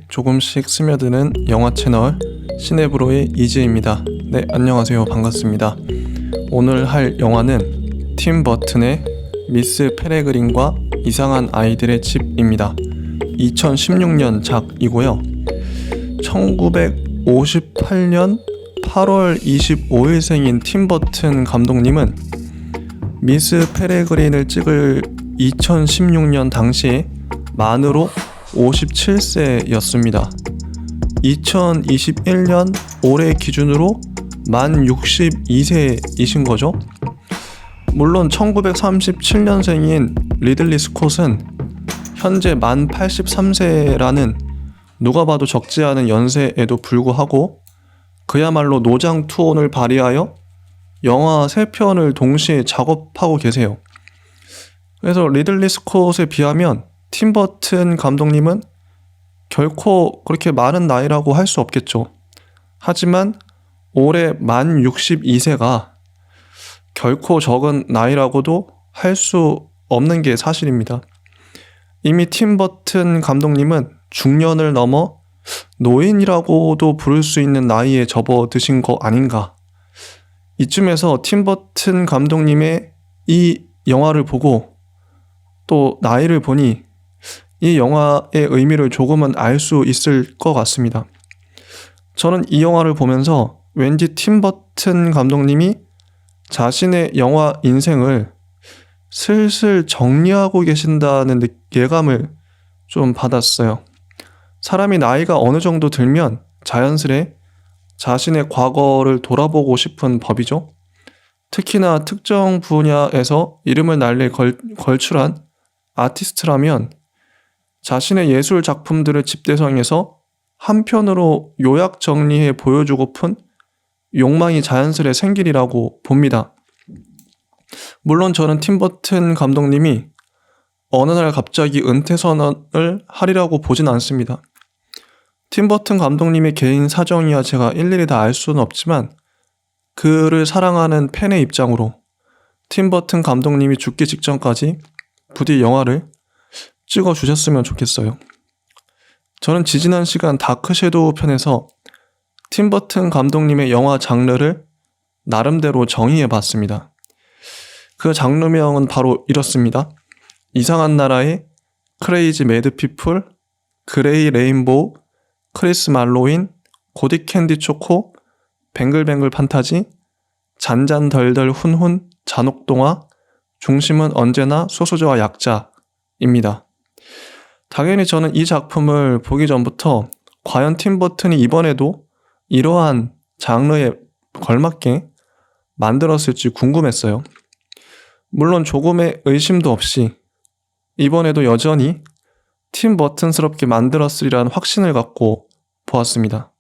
조금씩 스며드는 영화 채널 시네브로의 이지입니다. 네, 안녕하세요. 반갑습니다. 오늘 할 영화는 팀 버튼의 미스 페레그린과 이상한 아이들의 집입니다. 2016년 작이고요. 1958년 8월 25일생인 팀 버튼 감독님은 미스 페레그린을 찍을 2016년 당시에 만으로 57세였습니다. 2021년 올해 기준으로 만 62세이신 거죠. 물론 1937년생인 리들리 스콧은 현재 만 83세라는 누가 봐도 적지 않은 연세에도 불구하고 그야말로 노장 투혼을 발휘하여 영화 3편을 동시에 작업하고 계세요. 그래서 리들리 스콧에 비하면 팀 버튼 감독님은 결코 그렇게 많은 나이라고 할 수 없겠죠. 하지만 올해 만 62세가 결코 적은 나이라고도 할 수 없는 게 사실입니다. 이미 팀 버튼 감독님은 중년을 넘어 노인이라고도 부를 수 있는 나이에 접어드신 거 아닌가. 이쯤에서 팀 버튼 감독님의 이 영화를 보고 또 나이를 보니 이 영화의 의미를 조금은 알 수 있을 것 같습니다. 저는 이 영화를 보면서 왠지 팀 버튼 감독님이 자신의 영화 인생을 슬슬 정리하고 계신다는 예감을 좀 받았어요. 사람이 나이가 어느 정도 들면 자연스레 자신의 과거를 돌아보고 싶은 법이죠. 특히나 특정 분야에서 이름을 날릴 걸출한 아티스트라면 자신의 예술 작품들을 집대성해서 한 편으로 요약 정리해 보여주고픈 욕망이 자연스레 생기리라고 봅니다. 물론 저는 팀 버튼 감독님이 어느 날 갑자기 은퇴 선언을 하리라고 보진 않습니다. 팀 버튼 감독님의 개인 사정이야 제가 일일이 다 알 수는 없지만 그를 사랑하는 팬의 입장으로 팀 버튼 감독님이 죽기 직전까지 부디 영화를 찍어주셨으면 좋겠어요. 저는 지지난 시간 다크 섀도우 편에서 팀 버튼 감독님의 영화 장르를 나름대로 정의해봤습니다. 그 장르명은 바로 이렇습니다. 이상한 나라의 크레이지 매드 피플, 그레이 레인보우, 크리스 말로인, 고딕 캔디 초코, 뱅글뱅글 판타지, 잔잔덜덜 훈훈, 잔혹동화, 중심은 언제나 소수자와 약자입니다. 당연히 저는 이 작품을 보기 전부터 과연 팀 버튼이 이번에도 이러한 장르에 걸맞게 만들었을지 궁금했어요. 물론 조금의 의심도 없이 이번에도 여전히 팀 버튼스럽게 만들었으리라는 확신을 갖고 보았습니다.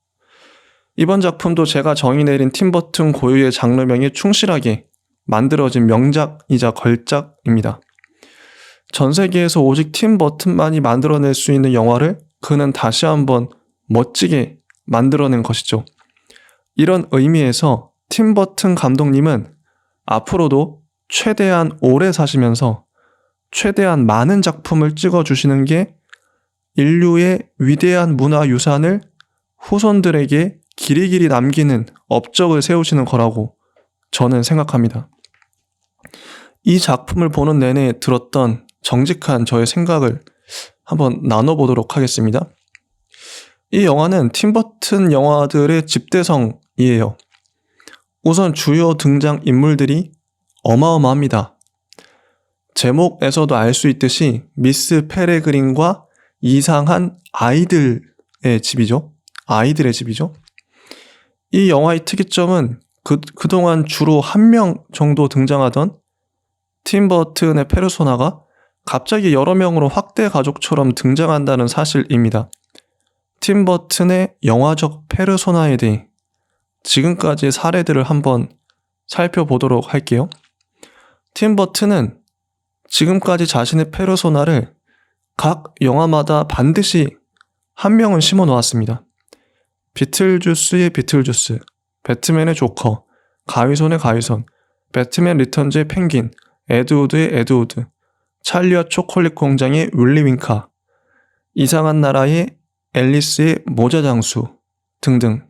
이번 작품도 제가 정의 내린 팀 버튼 고유의 장르명에 충실하게 만들어진 명작이자 걸작입니다. 전 세계에서 오직 팀 버튼만이 만들어낼 수 있는 영화를 그는 다시 한번 멋지게 만들어낸 것이죠. 이런 의미에서 팀 버튼 감독님은 앞으로도 최대한 오래 사시면서 최대한 많은 작품을 찍어주시는 게 인류의 위대한 문화유산을 후손들에게 길이길이 남기는 업적을 세우시는 거라고 저는 생각합니다. 이 작품을 보는 내내 들었던 정직한 저의 생각을 한번 나눠보도록 하겠습니다. 이 영화는 팀 버튼 영화들의 집대성이에요. 우선 주요 등장 인물들이 어마어마합니다. 제목에서도 알 수 있듯이 미스 페레그린과 이상한 아이들의 집이죠. 아이들의 집이죠. 이 영화의 특이점은 그동안 주로 한 명 정도 등장하던 팀 버튼의 페르소나가 갑자기 여러 명으로 확대 가족처럼 등장한다는 사실입니다. 팀 버튼의 영화적 페르소나에 대해 지금까지의 사례들을 한번 살펴보도록 할게요. 팀 버튼은 지금까지 자신의 페르소나를 각 영화마다 반드시 한 명은 심어 놓았습니다. 비틀주스의 비틀주스, 배트맨의 조커, 가위손의 가위손, 배트맨 리턴즈의 펭귄, 에드우드의 에드우드, 찰리와 초콜릿 공장의 윌리 윙카, 이상한 나라의 앨리스의 모자 장수 등등.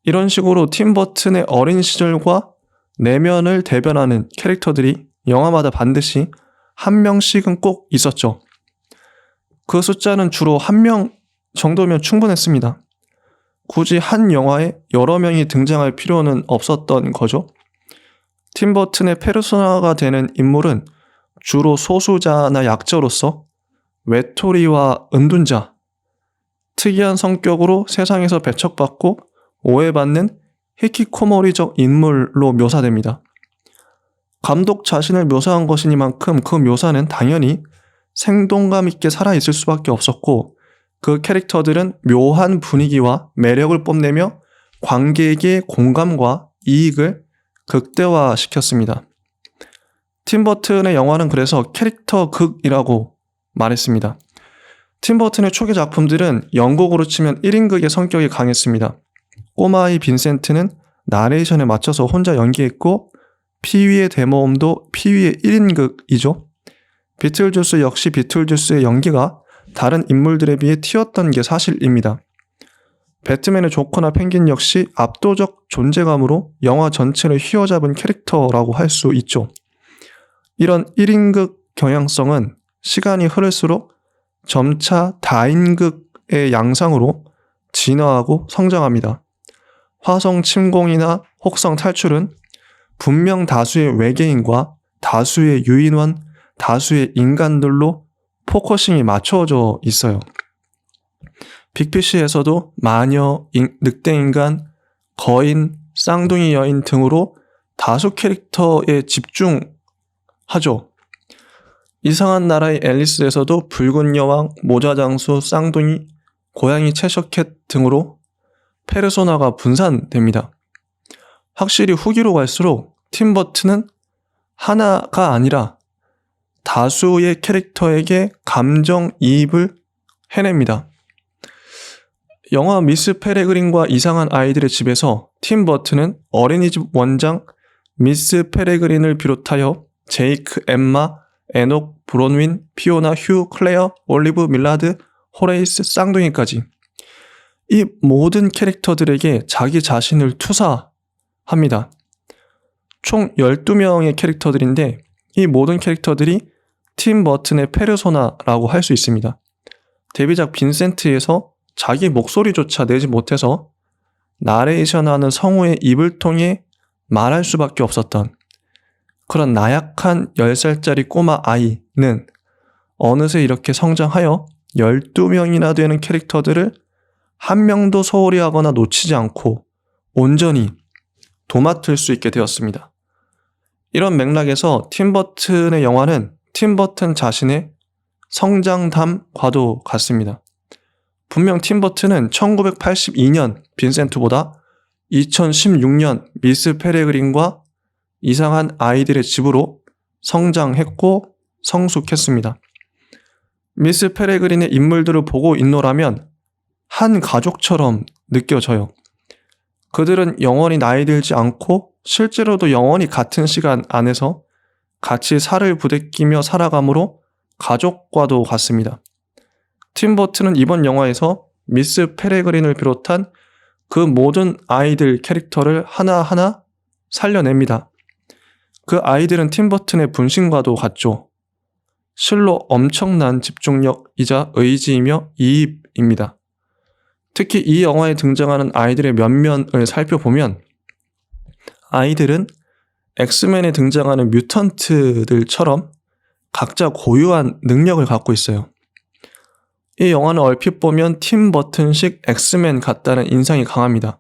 이런 식으로 팀 버튼의 어린 시절과 내면을 대변하는 캐릭터들이 영화마다 반드시 한 명씩은 꼭 있었죠. 그 숫자는 주로 한 명 정도면 충분했습니다. 굳이 한 영화에 여러 명이 등장할 필요는 없었던 거죠. 팀 버튼의 페르소나가 되는 인물은 주로 소수자나 약자로서 외톨이와 은둔자, 특이한 성격으로 세상에서 배척받고 오해받는 히키코모리적 인물로 묘사됩니다. 감독 자신을 묘사한 것이니만큼 그 묘사는 당연히 생동감 있게 살아있을 수밖에 없었고, 그 캐릭터들은 묘한 분위기와 매력을 뽐내며 관객의 공감과 이익을 극대화시켰습니다. 팀 버튼의 영화는 그래서 캐릭터 극이라고 말했습니다. 팀 버튼의 초기 작품들은 영국으로 치면 1인극의 성격이 강했습니다. 꼬마아이 빈센트는 나레이션에 맞춰서 혼자 연기했고, 피위의 대모험도 피위의 1인극이죠. 비틀주스 역시 비틀주스의 연기가 다른 인물들에 비해 튀었던 게 사실입니다. 배트맨의 조커나 펭귄 역시 압도적 존재감으로 영화 전체를 휘어잡은 캐릭터라고 할 수 있죠. 이런 1인극 경향성은 시간이 흐를수록 점차 다인극의 양상으로 진화하고 성장합니다. 화성 침공이나 혹성 탈출은 분명 다수의 외계인과 다수의 유인원, 다수의 인간들로 포커싱이 맞춰져 있어요. 빅피쉬에서도 마녀, 늑대인간, 거인, 쌍둥이 여인 등으로 다수 캐릭터에 집중하죠. 이상한 나라의 앨리스에서도 붉은 여왕, 모자장수, 쌍둥이, 고양이 채셔캣 등으로 페르소나가 분산됩니다. 확실히 후기로 갈수록 팀 버튼은 하나가 아니라 다수의 캐릭터에게 감정이입을 해냅니다. 영화 미스 페레그린과 이상한 아이들의 집에서 팀 버튼은 어린이집 원장 미스 페레그린을 비롯하여 제이크, 엠마, 에녹, 브론윈, 피오나, 휴, 클레어, 올리브, 밀라드, 호레이스, 쌍둥이까지 이 모든 캐릭터들에게 자기 자신을 투사합니다. 총 12명의 캐릭터들인데 이 모든 캐릭터들이 팀 버튼의 페르소나라고 할 수 있습니다. 데뷔작 빈센트에서 자기 목소리조차 내지 못해서 나레이션하는 성우의 입을 통해 말할 수밖에 없었던 그런 나약한 10살짜리 꼬마 아이는 어느새 이렇게 성장하여 12명이나 되는 캐릭터들을 한 명도 소홀히 하거나 놓치지 않고 온전히 도맡을 수 있게 되었습니다. 이런 맥락에서 팀 버튼의 영화는 팀 버튼 자신의 성장담과도 같습니다. 분명 팀 버튼은 1982년 빈센트보다 2016년 미스 페레그린과 이상한 아이들의 집으로 성장했고 성숙했습니다. 미스 페레그린의 인물들을 보고 있노라면 한 가족처럼 느껴져요. 그들은 영원히 나이 들지 않고 실제로도 영원히 같은 시간 안에서 같이 살을 부대끼며 살아가므로 가족과도 같습니다. 팀 버튼은 이번 영화에서 미스 페레그린을 비롯한 그 모든 아이들 캐릭터를 하나하나 살려냅니다. 그 아이들은 팀 버튼의 분신과도 같죠. 실로 엄청난 집중력이자 의지이며 이입입니다. 특히 이 영화에 등장하는 아이들의 면면을 살펴보면 아이들은 엑스맨에 등장하는 뮤턴트들처럼 각자 고유한 능력을 갖고 있어요. 이 영화는 얼핏 보면 팀 버튼식 엑스맨 같다는 인상이 강합니다.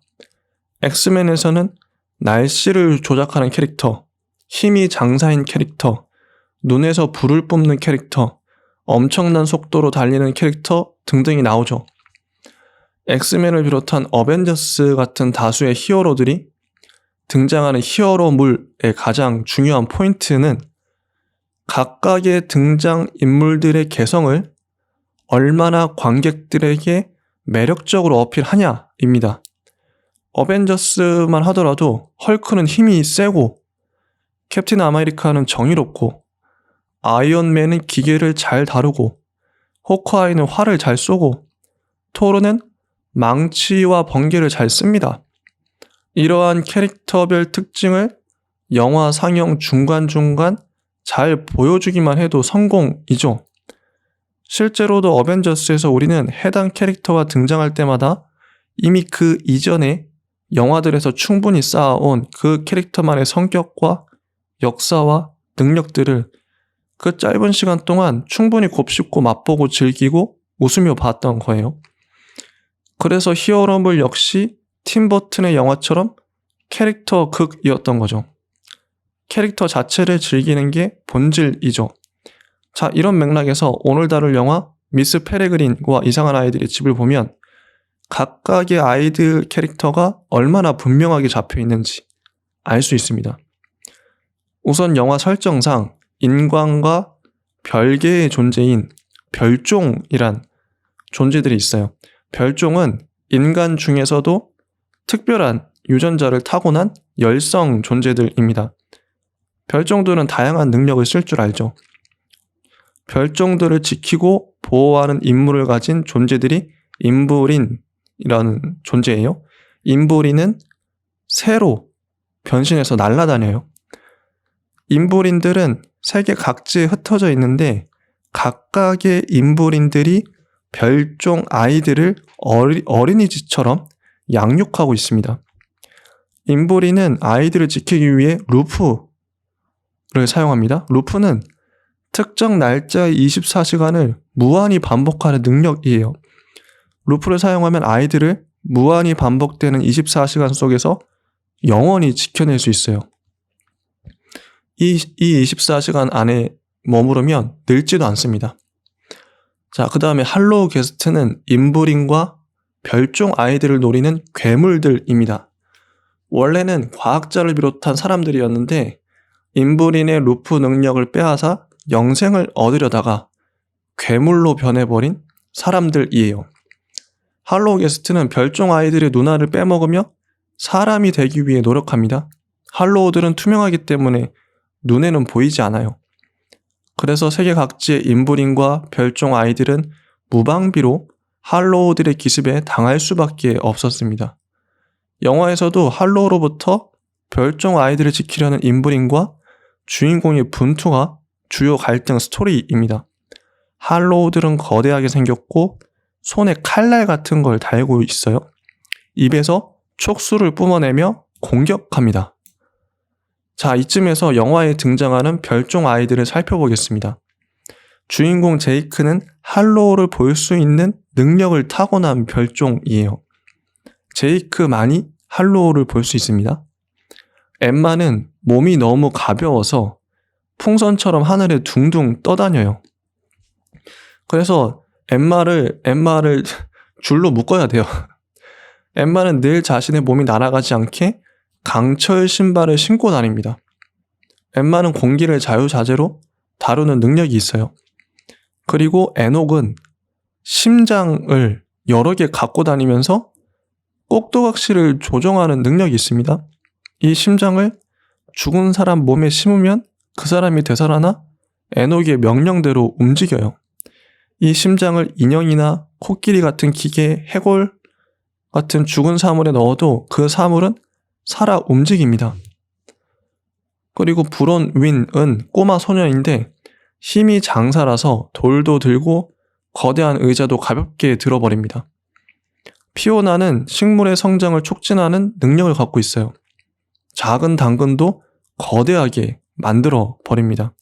엑스맨에서는 날씨를 조작하는 캐릭터, 힘이 장사인 캐릭터, 눈에서 불을 뿜는 캐릭터, 엄청난 속도로 달리는 캐릭터 등등이 나오죠. 엑스맨을 비롯한 어벤져스 같은 다수의 히어로들이 등장하는 히어로물의 가장 중요한 포인트는 각각의 등장 인물들의 개성을 얼마나 관객들에게 매력적으로 어필하냐입니다. 어벤져스만 하더라도 헐크는 힘이 세고 캡틴 아메리카는 정의롭고 아이언맨은 기계를 잘 다루고 호크아이는 활을 잘 쏘고 토르는 망치와 번개를 잘 씁니다. 이러한 캐릭터별 특징을 영화 상영 중간중간 잘 보여주기만 해도 성공이죠. 실제로도 어벤져스에서 우리는 해당 캐릭터가 등장할 때마다 이미 그 이전에 영화들에서 충분히 쌓아온 그 캐릭터만의 성격과 역사와 능력들을 그 짧은 시간 동안 충분히 곱씹고 맛보고 즐기고 웃으며 봤던 거예요. 그래서 히어로물 역시 팀 버튼의 영화처럼 캐릭터 극이었던 거죠. 캐릭터 자체를 즐기는 게 본질이죠. 자, 이런 맥락에서 오늘 다룰 영화 미스 페레그린과 이상한 아이들의 집을 보면 각각의 아이들 캐릭터가 얼마나 분명하게 잡혀 있는지 알 수 있습니다. 우선 영화 설정상 인간과 별개의 존재인 별종이란 존재들이 있어요. 별종은 인간 중에서도 특별한 유전자를 타고난 열성 존재들입니다. 별종들은 다양한 능력을 쓸 줄 알죠. 별종들을 지키고 보호하는 임무를 가진 존재들이 인브린이라는 존재예요. 인브린은 새로 변신해서 날아다녀요. 인브린들은 세계 각지에 흩어져 있는데 각각의 인브린들이 별종 아이들을 어린이집처럼 양육하고 있습니다. 인브린은 아이들을 지키기 위해 루프를 사용합니다. 루프는 특정 날짜의 24시간을 무한히 반복하는 능력이에요. 루프를 사용하면 아이들을 무한히 반복되는 24시간 속에서 영원히 지켜낼 수 있어요. 이 24시간 안에 머무르면 늙지도 않습니다. 자, 그 다음에 할로우 게스트는 인브린과 별종 아이들을 노리는 괴물들입니다. 원래는 과학자를 비롯한 사람들이었는데 인브린의 루프 능력을 빼앗아 영생을 얻으려다가 괴물로 변해버린 사람들이에요. 할로우 게스트는 별종 아이들의 누나를 빼먹으며 사람이 되기 위해 노력합니다. 할로우들은 투명하기 때문에 눈에는 보이지 않아요. 그래서 세계 각지의 인브린과 별종 아이들은 무방비로 할로우들의 기습에 당할 수밖에 없었습니다. 영화에서도 할로우로부터 별종 아이들을 지키려는 인브린과 주인공의 분투가 주요 갈등 스토리입니다. 할로우들은 거대하게 생겼고 손에 칼날 같은 걸 달고 있어요. 입에서 촉수를 뿜어내며 공격합니다. 자, 이쯤에서 영화에 등장하는 별종 아이들을 살펴보겠습니다. 주인공 제이크는 할로우를 볼 수 있는 능력을 타고난 별종이에요. 제이크만이 할로우를 볼 수 있습니다. 엠마는 몸이 너무 가벼워서 풍선처럼 하늘에 둥둥 떠다녀요. 그래서 엠마를 줄로 묶어야 돼요. 엠마는 늘 자신의 몸이 날아가지 않게 강철 신발을 신고 다닙니다. 엠마는 공기를 자유자재로 다루는 능력이 있어요. 그리고 에녹은 심장을 여러 개 갖고 다니면서 꼭두각시를 조정하는 능력이 있습니다. 이 심장을 죽은 사람 몸에 심으면 그 사람이 되살아나 에녹의 명령대로 움직여요. 이 심장을 인형이나 코끼리 같은 기계, 해골 같은 죽은 사물에 넣어도 그 사물은 살아 움직입니다. 그리고 브론윈은 꼬마 소녀인데 힘이 장사라서 돌도 들고 거대한 의자도 가볍게 들어버립니다. 피오나는 식물의 성장을 촉진하는 능력을 갖고 있어요. 작은 당근도 거대하게 만들어 버립니다.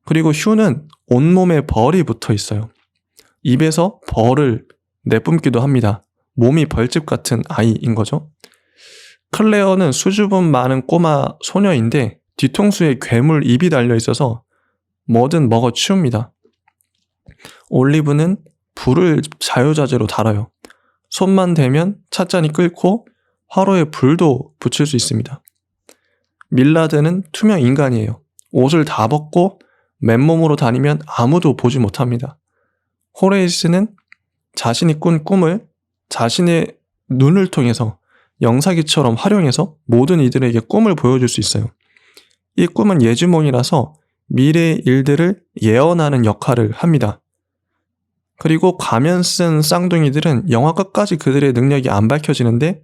그리고 휴는 온몸에 벌이 붙어 있어요. 입에서 벌을 내뿜기도 합니다. 몸이 벌집 같은 아이인 거죠. 클레어는 수줍음 많은 꼬마 소녀인데 뒤통수에 괴물 입이 달려 있어서 뭐든 먹어 치웁니다. 올리브는 불을 자유자재로 달아요. 손만 대면 찻잔이 끓고 화로에 불도 붙일 수 있습니다. 밀라드는 투명 인간이에요. 옷을 다 벗고 맨몸으로 다니면 아무도 보지 못합니다. 호레이스는 자신이 꾼 꿈을 자신의 눈을 통해서 영사기처럼 활용해서 모든 이들에게 꿈을 보여줄 수 있어요. 이 꿈은 예지몽이라서 미래의 일들을 예언하는 역할을 합니다. 그리고 가면 쓴 쌍둥이들은 영화 끝까지 그들의 능력이 안 밝혀지는데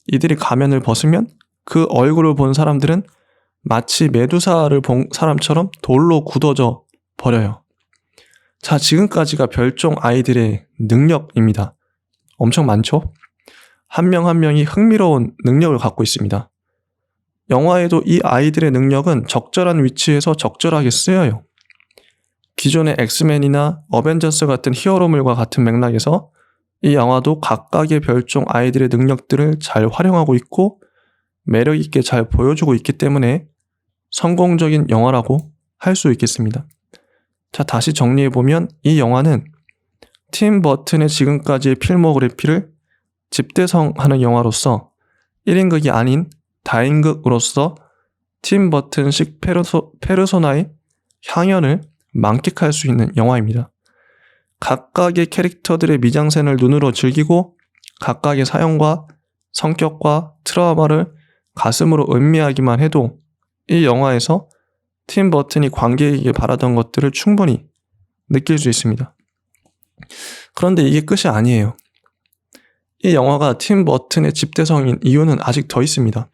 이들이 가면을 벗으면 그 얼굴을 본 사람들은 마치 메두사를 본 사람처럼 돌로 굳어져 버려요. 자, 지금까지가 별종 아이들의 능력입니다. 엄청 많죠? 한 명 한 명이 흥미로운 능력을 갖고 있습니다. 영화에도 이 아이들의 능력은 적절한 위치에서 적절하게 쓰여요. 기존의 엑스맨이나 어벤져스 같은 히어로물과 같은 맥락에서 이 영화도 각각의 별종 아이들의 능력들을 잘 활용하고 있고 매력 있게 잘 보여주고 있기 때문에 성공적인 영화라고 할 수 있겠습니다. 자, 다시 정리해보면 이 영화는 팀 버튼의 지금까지의 필모그래피를 집대성하는 영화로서 1인극이 아닌 다인극으로서 팀 버튼식 페르소나의 향연을 만끽할 수 있는 영화입니다. 각각의 캐릭터들의 미장센을 눈으로 즐기고 각각의 사연과 성격과 트라우마를 가슴으로 음미하기만 해도 이 영화에서 팀 버튼이 관객에게 바라던 것들을 충분히 느낄 수 있습니다. 그런데 이게 끝이 아니에요. 이 영화가 팀 버튼의 집대성인 이유는 아직 더 있습니다.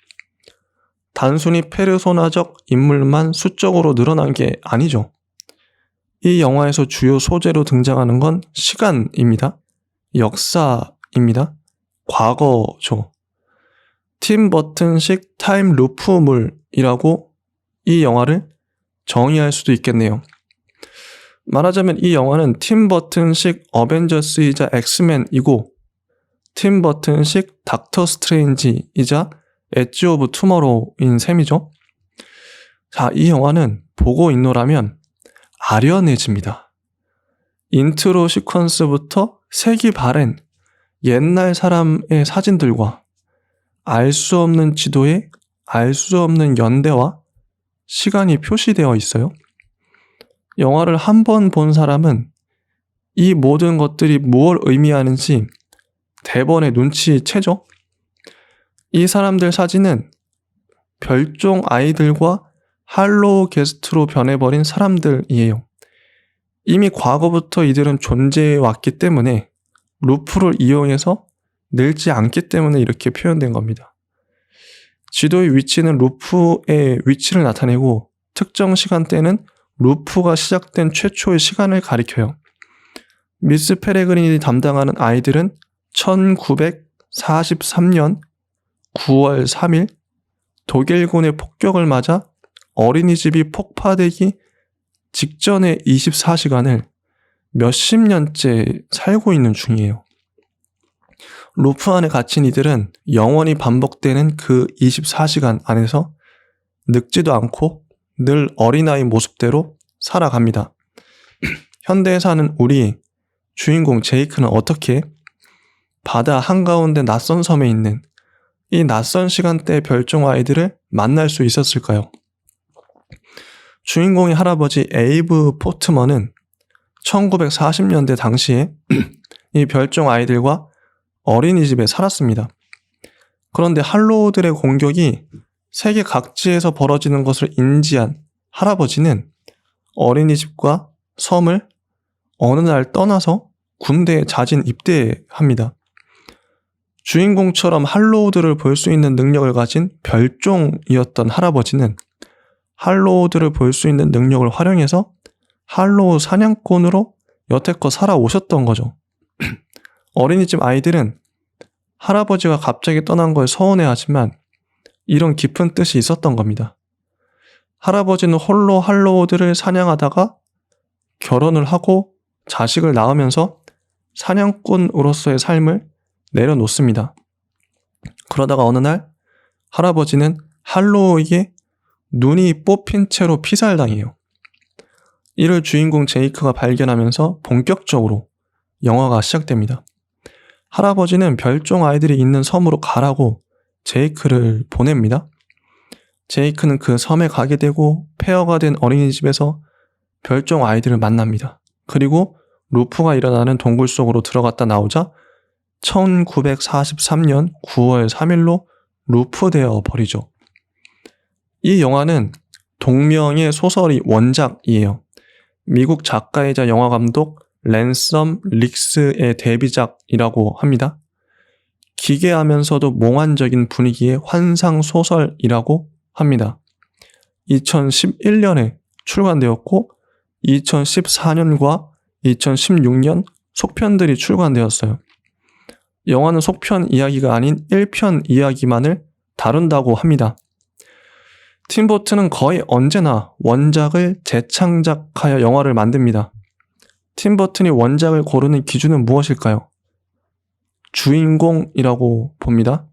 단순히 페르소나적 인물만 수적으로 늘어난 게 아니죠. 이 영화에서 주요 소재로 등장하는 건 시간입니다. 역사입니다. 과거죠. 팀 버튼식 타임 루프물이라고 이 영화를 정의할 수도 있겠네요. 말하자면 이 영화는 팀 버튼식 어벤져스이자 엑스맨이고 팀 버튼식 닥터 스트레인지이자 엣지 오브 투머로우인 셈이죠. 자, 이 영화는 보고 있노라면 아련해집니다. 인트로 시퀀스부터 색이 바랜 옛날 사람의 사진들과 알 수 없는 지도에 알 수 없는 연대와 시간이 표시되어 있어요. 영화를 한 번 본 사람은 이 모든 것들이 무엇을 의미하는지 대번에 눈치채죠. 이 사람들 사진은 별종 아이들과 할로우 게스트로 변해버린 사람들이에요. 이미 과거부터 이들은 존재해 왔기 때문에 루프를 이용해서 늙지 않기 때문에 이렇게 표현된 겁니다. 지도의 위치는 루프의 위치를 나타내고 특정 시간대는 루프가 시작된 최초의 시간을 가리켜요. 미스 페레그린이 담당하는 아이들은 1943년 9월 3일 독일군의 폭격을 맞아 어린이집이 폭파되기 직전의 24시간을 몇십 년째 살고 있는 중이에요. 루프 안에 갇힌 이들은 영원히 반복되는 그 24시간 안에서 늙지도 않고 늘 어린아이 모습대로 살아갑니다. 현대에 사는 우리 주인공 제이크는 어떻게 바다 한가운데 낯선 섬에 있는 이 낯선 시간대의 별종 아이들을 만날 수 있었을까요? 주인공의 할아버지 에이브 포트먼은 1940년대 당시에 이 별종 아이들과 어린이집에 살았습니다. 그런데 할로우들의 공격이 세계 각지에서 벌어지는 것을 인지한 할아버지는 어린이집과 섬을 어느 날 떠나서 군대에 자진 입대합니다. 주인공처럼 할로우들을 볼 수 있는 능력을 가진 별종이었던 할아버지는 할로우들을 볼 수 있는 능력을 활용해서 할로우 사냥꾼으로 여태껏 살아오셨던 거죠. 어린이집 아이들은 할아버지가 갑자기 떠난 걸 서운해하지만 이런 깊은 뜻이 있었던 겁니다. 할아버지는 홀로 할로우들을 사냥하다가 결혼을 하고 자식을 낳으면서 사냥꾼으로서의 삶을 내려놓습니다. 그러다가 어느 날 할아버지는 할로우에게 눈이 뽑힌 채로 피살당해요. 이를 주인공 제이크가 발견하면서 본격적으로 영화가 시작됩니다. 할아버지는 별종 아이들이 있는 섬으로 가라고 제이크를 보냅니다. 제이크는 그 섬에 가게 되고 폐허가 된 어린이집에서 별종 아이들을 만납니다. 그리고 루프가 일어나는 동굴 속으로 들어갔다 나오자 1943년 9월 3일로 루프되어 버리죠. 이 영화는 동명의 소설이 원작이에요. 미국 작가이자 영화감독 랜섬 릭스의 데뷔작이라고 합니다. 기괴하면서도 몽환적인 분위기의 환상소설이라고 합니다. 2011년에 출간되었고 2014년과 2016년 속편들이 출간되었어요. 영화는 속편 이야기가 아닌 1편 이야기만을 다룬다고 합니다. 팀 버튼은 거의 언제나 원작을 재창작하여 영화를 만듭니다. 팀 버튼이 원작을 고르는 기준은 무엇일까요? 주인공이라고 봅니다.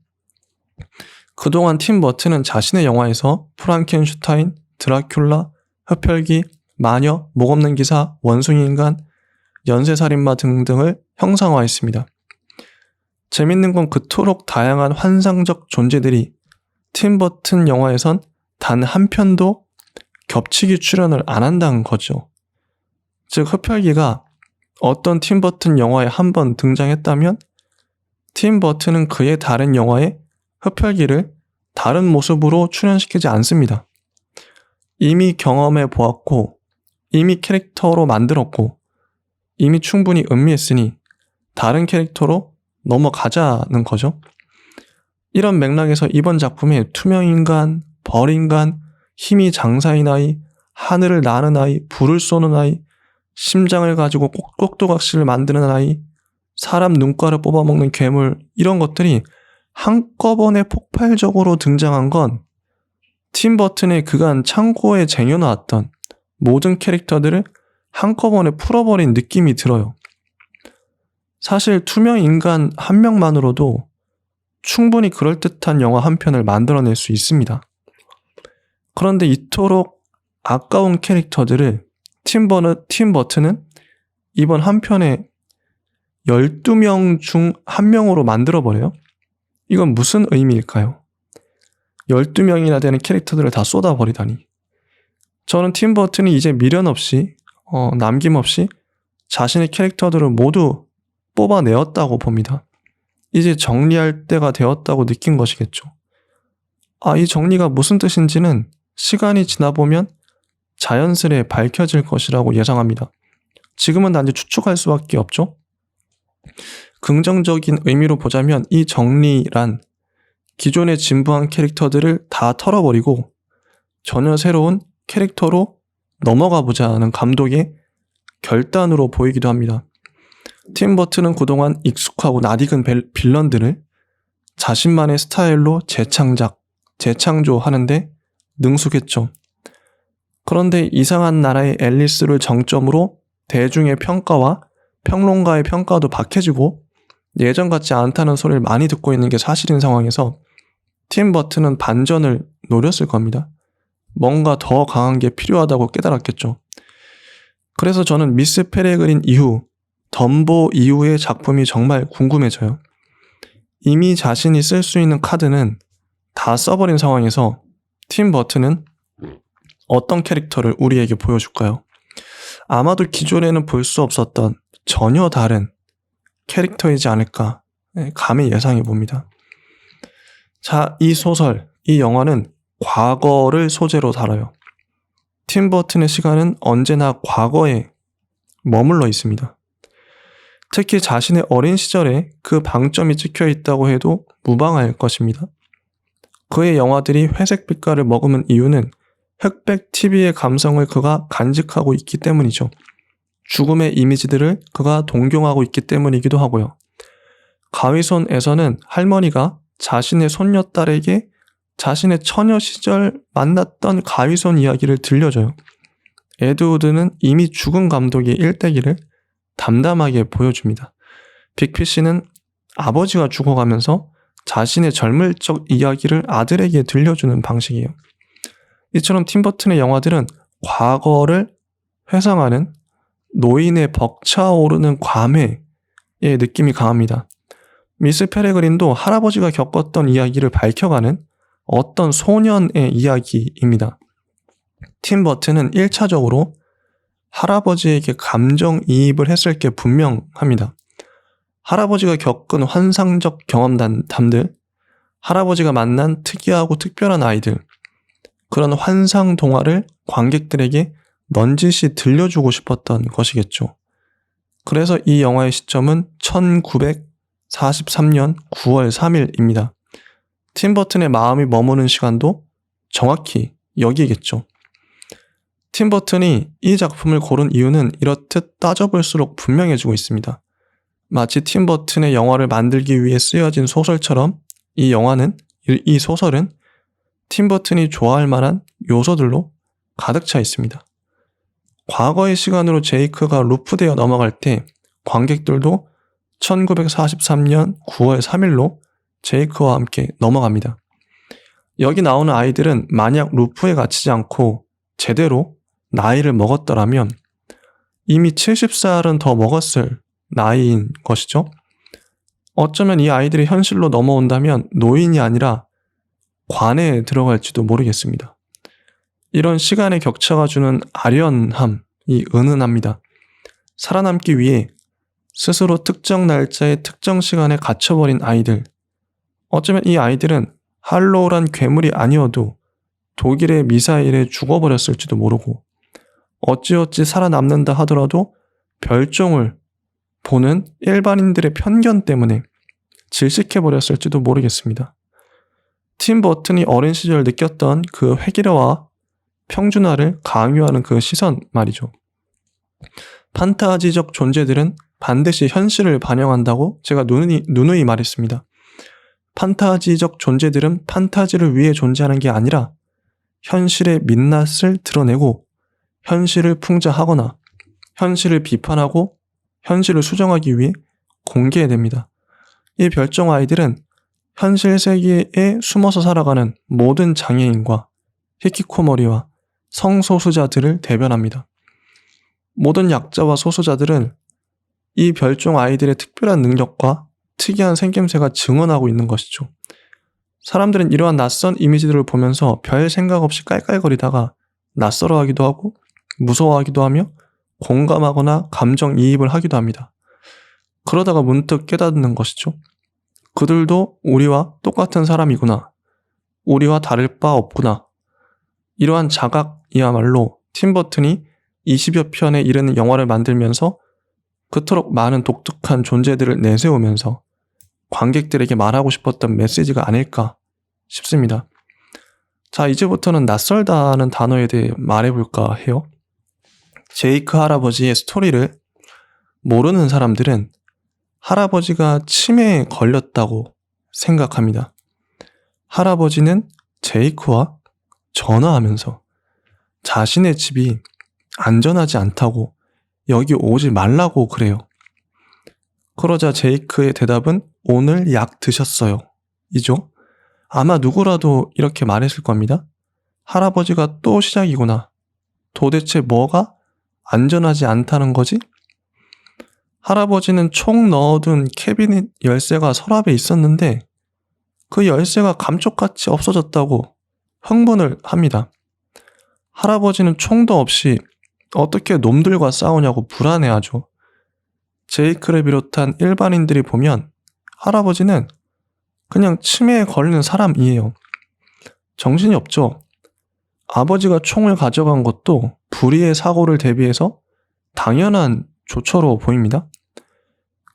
그동안 팀 버튼은 자신의 영화에서 프랑켄슈타인, 드라큘라, 흡혈귀, 마녀, 목 없는 기사, 원숭이 인간, 연쇄살인마 등등을 형상화했습니다. 재밌는 건 그토록 다양한 환상적 존재들이 팀 버튼 영화에선 단 한 편도 겹치기 출연을 안 한다는 거죠. 즉 흡혈귀가 어떤 팀 버튼 영화에 한 번 등장했다면 팀 버튼은 그의 다른 영화에 흡혈귀를 다른 모습으로 출연시키지 않습니다. 이미 경험해 보았고 이미 캐릭터로 만들었고 이미 충분히 음미했으니 다른 캐릭터로 넘어가자는 거죠. 이런 맥락에서 이번 작품에 투명인간, 벌인간, 힘이 장사인 아이, 하늘을 나는 아이, 불을 쏘는 아이, 심장을 가지고 꼭두각시를 만드는 아이, 사람 눈가를 뽑아먹는 괴물, 이런 것들이 한꺼번에 폭발적으로 등장한 건 팀 버튼의 그간 창고에 쟁여놨던 모든 캐릭터들을 한꺼번에 풀어버린 느낌이 들어요. 사실 투명 인간 한 명만으로도 충분히 그럴듯한 영화 한 편을 만들어낼 수 있습니다. 그런데 이토록 아까운 캐릭터들을 팀 버튼은 이번 한 편에 12명 중 1명으로 만들어버려요. 이건 무슨 의미일까요? 12명이나 되는 캐릭터들을 다 쏟아버리다니. 저는 팀 버튼이 이제 미련 없이 남김없이 자신의 캐릭터들을 모두 뽑아내었다고 봅니다. 이제 정리할 때가 되었다고 느낀 것이겠죠. 이 정리가 무슨 뜻인지는 시간이 지나보면 자연스레 밝혀질 것이라고 예상합니다. 지금은 단지 추측할 수밖에 없죠. 긍정적인 의미로 보자면 이 정리란 기존에 진부한 캐릭터들을 다 털어버리고 전혀 새로운 캐릭터로 넘어가 보자는 감독의 결단으로 보이기도 합니다. 팀 버튼은 그동안 익숙하고 낯익은 빌런들을 자신만의 스타일로 재창조하는데 능숙했죠. 그런데 이상한 나라의 앨리스를 정점으로 대중의 평가와 평론가의 평가도 박해지고 예전 같지 않다는 소리를 많이 듣고 있는 게 사실인 상황에서 팀 버튼은 반전을 노렸을 겁니다. 뭔가 더 강한 게 필요하다고 깨달았겠죠. 그래서 저는 미스 페레그린 이후, 덤보 이후의 작품이 정말 궁금해져요. 이미 자신이 쓸 수 있는 카드는 다 써버린 상황에서 팀 버튼은 어떤 캐릭터를 우리에게 보여줄까요? 아마도 기존에는 볼 수 없었던 전혀 다른 캐릭터이지 않을까 감히 예상해 봅니다. 자, 이 소설, 이 영화는 과거를 소재로 다뤄요. 팀 버튼의 시간은 언제나 과거에 머물러 있습니다. 특히 자신의 어린 시절에 그 방점이 찍혀 있다고 해도 무방할 것입니다. 그의 영화들이 회색 빛깔을 머금은 이유는 흑백 TV의 감성을 그가 간직하고 있기 때문이죠. 죽음의 이미지들을 그가 동경하고 있기 때문이기도 하고요. 가위손에서는 할머니가 자신의 손녀딸에게 자신의 처녀 시절 만났던 가위손 이야기를 들려줘요. 에드우드는 이미 죽은 감독의 일대기를 담담하게 보여줍니다. 빅피쉬는 아버지가 죽어가면서 자신의 젊을 적 이야기를 아들에게 들려주는 방식이에요. 이처럼 팀 버튼의 영화들은 과거를 회상하는 노인의 벅차오르는 과매의 느낌이 강합니다. 미스 페레그린도 할아버지가 겪었던 이야기를 밝혀가는 어떤 소년의 이야기입니다. 팀 버튼은 1차적으로 할아버지에게 감정이입을 했을 게 분명합니다. 할아버지가 겪은 환상적 경험담들, 할아버지가 만난 특이하고 특별한 아이들, 그런 환상 동화를 관객들에게 넌지시 들려주고 싶었던 것이겠죠. 그래서 이 영화의 시점은 1943년 9월 3일입니다. 팀 버튼의 마음이 머무는 시간도 정확히 여기겠죠. 팀 버튼이 이 작품을 고른 이유는 이렇듯 따져볼수록 분명해지고 있습니다. 마치 팀 버튼의 영화를 만들기 위해 쓰여진 소설처럼 이 소설은 팀 버튼이 좋아할 만한 요소들로 가득 차 있습니다. 과거의 시간으로 제이크가 루프되어 넘어갈 때 관객들도 1943년 9월 3일로 제이크와 함께 넘어갑니다. 여기 나오는 아이들은 만약 루프에 갇히지 않고 제대로 나이를 먹었더라면 이미 70살은 더 먹었을 나이인 것이죠. 어쩌면 이 아이들이 현실로 넘어온다면 노인이 아니라 관에 들어갈지도 모르겠습니다. 이런 시간의 격차가 주는 아련함이 은은합니다. 살아남기 위해 스스로 특정 날짜의 특정 시간에 갇혀버린 아이들. 어쩌면 이 아이들은 할로우란 괴물이 아니어도 독일의 미사일에 죽어버렸을지도 모르고 어찌어찌 살아남는다 하더라도 별종을 보는 일반인들의 편견 때문에 질식해버렸을지도 모르겠습니다. 팀 버튼이 어린 시절 느꼈던 그 회기라와 평준화를 강요하는 그 시선 말이죠. 판타지적 존재들은 반드시 현실을 반영한다고 제가 누누이 말했습니다. 판타지적 존재들은 판타지를 위해 존재하는 게 아니라 현실의 민낯을 드러내고 현실을 풍자하거나 현실을 비판하고 현실을 수정하기 위해 공개됩니다. 이 별종 아이들은 현실 세계에 숨어서 살아가는 모든 장애인과 히키코모리와 성소수자들을 대변합니다. 모든 약자와 소수자들은 이 별종 아이들의 특별한 능력과 특이한 생김새가 증언하고 있는 것이죠. 사람들은 이러한 낯선 이미지들을 보면서 별 생각 없이 깔깔거리다가 낯설어하기도 하고 무서워하기도 하며 공감하거나 감정이입을 하기도 합니다. 그러다가 문득 깨닫는 것이죠. 그들도 우리와 똑같은 사람이구나. 우리와 다를 바 없구나. 이러한 자각이야말로 팀 버튼이 20여 편에 이르는 영화를 만들면서 그토록 많은 독특한 존재들을 내세우면서 관객들에게 말하고 싶었던 메시지가 아닐까 싶습니다. 자, 이제부터는 낯설다는 단어에 대해 말해볼까 해요. 제이크 할아버지의 스토리를 모르는 사람들은 할아버지가 치매에 걸렸다고 생각합니다. 할아버지는 제이크와 전화하면서 자신의 집이 안전하지 않다고 여기 오지 말라고 그래요. 그러자 제이크의 대답은 오늘 약 드셨어요. 이죠? 아마 누구라도 이렇게 말했을 겁니다. 할아버지가 또 시작이구나. 도대체 뭐가 안전하지 않다는 거지? 할아버지는 총 넣어둔 캐비닛 열쇠가 서랍에 있었는데 그 열쇠가 감쪽같이 없어졌다고 흥분을 합니다. 할아버지는 총도 없이 어떻게 놈들과 싸우냐고 불안해하죠. 제이크를 비롯한 일반인들이 보면 할아버지는 그냥 치매에 걸리는 사람이에요. 정신이 없죠. 아버지가 총을 가져간 것도 불의의 사고를 대비해서 당연한 조처로 보입니다.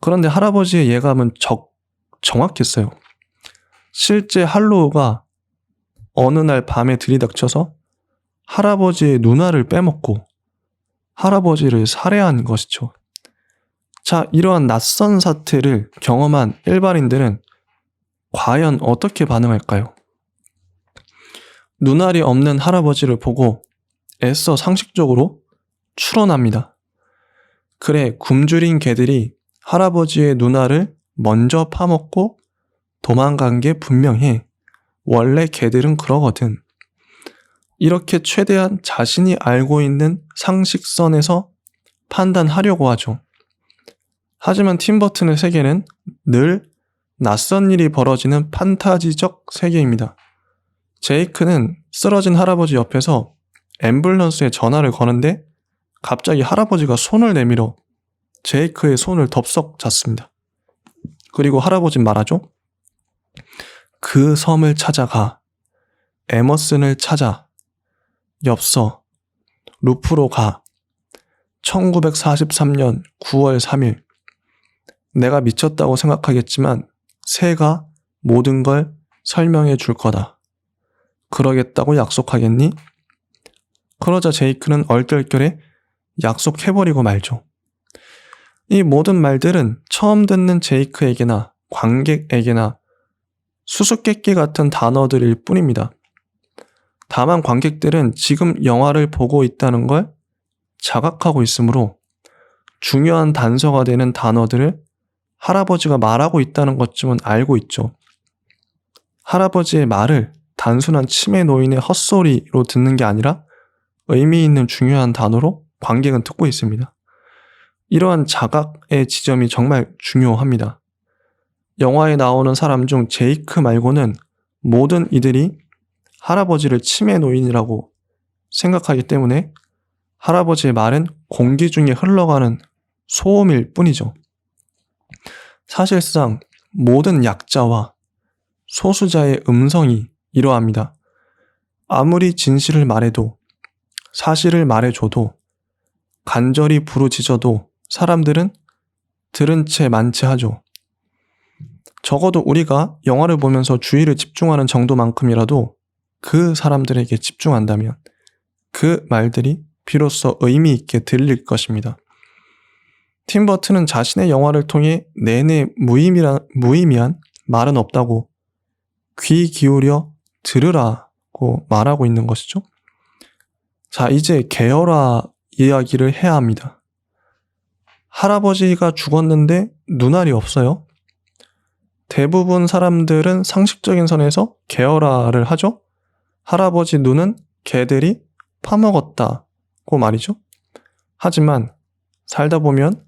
그런데 할아버지의 예감은 정확했어요. 실제 할로우가 어느 날 밤에 들이닥쳐서 할아버지의 누나를 빼먹고 할아버지를 살해한 것이죠. 자, 이러한 낯선 사태를 경험한 일반인들은 과연 어떻게 반응할까요? 눈알이 없는 할아버지를 보고 애써 상식적으로 추론합니다. 그래, 굶주린 개들이 할아버지의 눈알을 먼저 파먹고 도망간 게 분명해. 원래 개들은 그러거든. 이렇게 최대한 자신이 알고 있는 상식선에서 판단하려고 하죠. 하지만 팀 버튼의 세계는 늘 낯선 일이 벌어지는 판타지적 세계입니다. 제이크는 쓰러진 할아버지 옆에서 앰뷸런스에 전화를 거는데 갑자기 할아버지가 손을 내밀어 제이크의 손을 덥석 잡습니다. 그리고 할아버지는 말하죠. 그 섬을 찾아가. 에머슨을 찾아. 엽서. 루프로 가. 1943년 9월 3일. 내가 미쳤다고 생각하겠지만 새가 모든 걸 설명해 줄 거다. 그러겠다고 약속하겠니? 그러자 제이크는 얼떨결에 약속해버리고 말죠. 이 모든 말들은 처음 듣는 제이크에게나 관객에게나 수수께끼 같은 단어들일 뿐입니다. 다만 관객들은 지금 영화를 보고 있다는 걸 자각하고 있으므로 중요한 단서가 되는 단어들을 할아버지가 말하고 있다는 것쯤은 알고 있죠. 할아버지의 말을 단순한 치매 노인의 헛소리로 듣는 게 아니라 의미 있는 중요한 단어로 관객은 듣고 있습니다. 이러한 자각의 지점이 정말 중요합니다. 영화에 나오는 사람 중 제이크 말고는 모든 이들이 할아버지를 치매 노인이라고 생각하기 때문에 할아버지의 말은 공기 중에 흘러가는 소음일 뿐이죠. 사실상 모든 약자와 소수자의 음성이 이러합니다. 아무리 진실을 말해도, 사실을 말해줘도, 간절히 부르짖어도 사람들은 들은 채 만취하죠. 적어도 우리가 영화를 보면서 주의를 집중하는 정도만큼이라도 그 사람들에게 집중한다면 그 말들이 비로소 의미 있게 들릴 것입니다. 팀 버튼은 자신의 영화를 통해 내내 무의미한 말은 없다고 귀 기울여 들으라고 말하고 있는 것이죠. 자, 이제 계열화 이야기를 해야 합니다. 할아버지가 죽었는데 눈알이 없어요. 대부분 사람들은 상식적인 선에서 계열화를 하죠. 할아버지 눈은 개들이 파먹었다고 말이죠. 하지만 살다 보면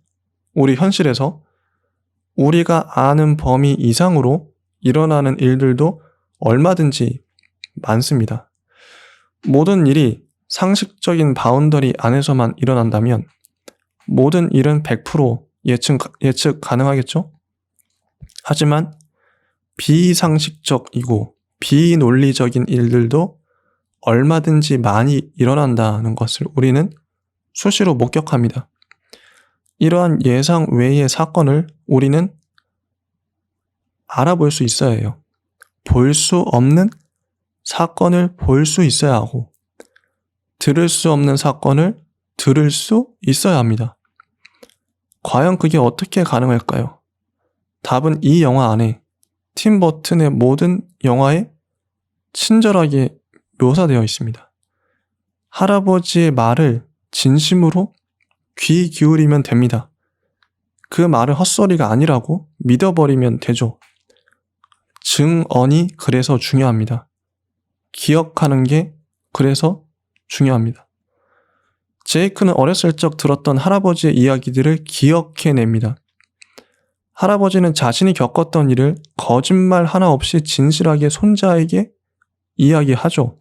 우리 현실에서 우리가 아는 범위 이상으로 일어나는 일들도 얼마든지 많습니다. 모든 일이 상식적인 바운더리 안에서만 일어난다면 모든 일은 100% 예측 가능하겠죠? 하지만 비상식적이고 비논리적인 일들도 얼마든지 많이 일어난다는 것을 우리는 수시로 목격합니다. 이러한 예상 외의 사건을 우리는 알아볼 수 있어야 해요. 볼 수 없는 사건을 볼 수 있어야 하고, 들을 수 없는 사건을 들을 수 있어야 합니다. 과연 그게 어떻게 가능할까요? 답은 이 영화 안에 팀 버튼의 모든 영화에 친절하게 묘사되어 있습니다. 할아버지의 말을 진심으로 귀 기울이면 됩니다. 그 말은 헛소리가 아니라고 믿어버리면 되죠. 증언이 그래서 중요합니다. 기억하는 게 그래서 중요합니다. 제이크는 어렸을 적 들었던 할아버지의 이야기들을 기억해냅니다. 할아버지는 자신이 겪었던 일을 거짓말 하나 없이 진실하게 손자에게 이야기하죠.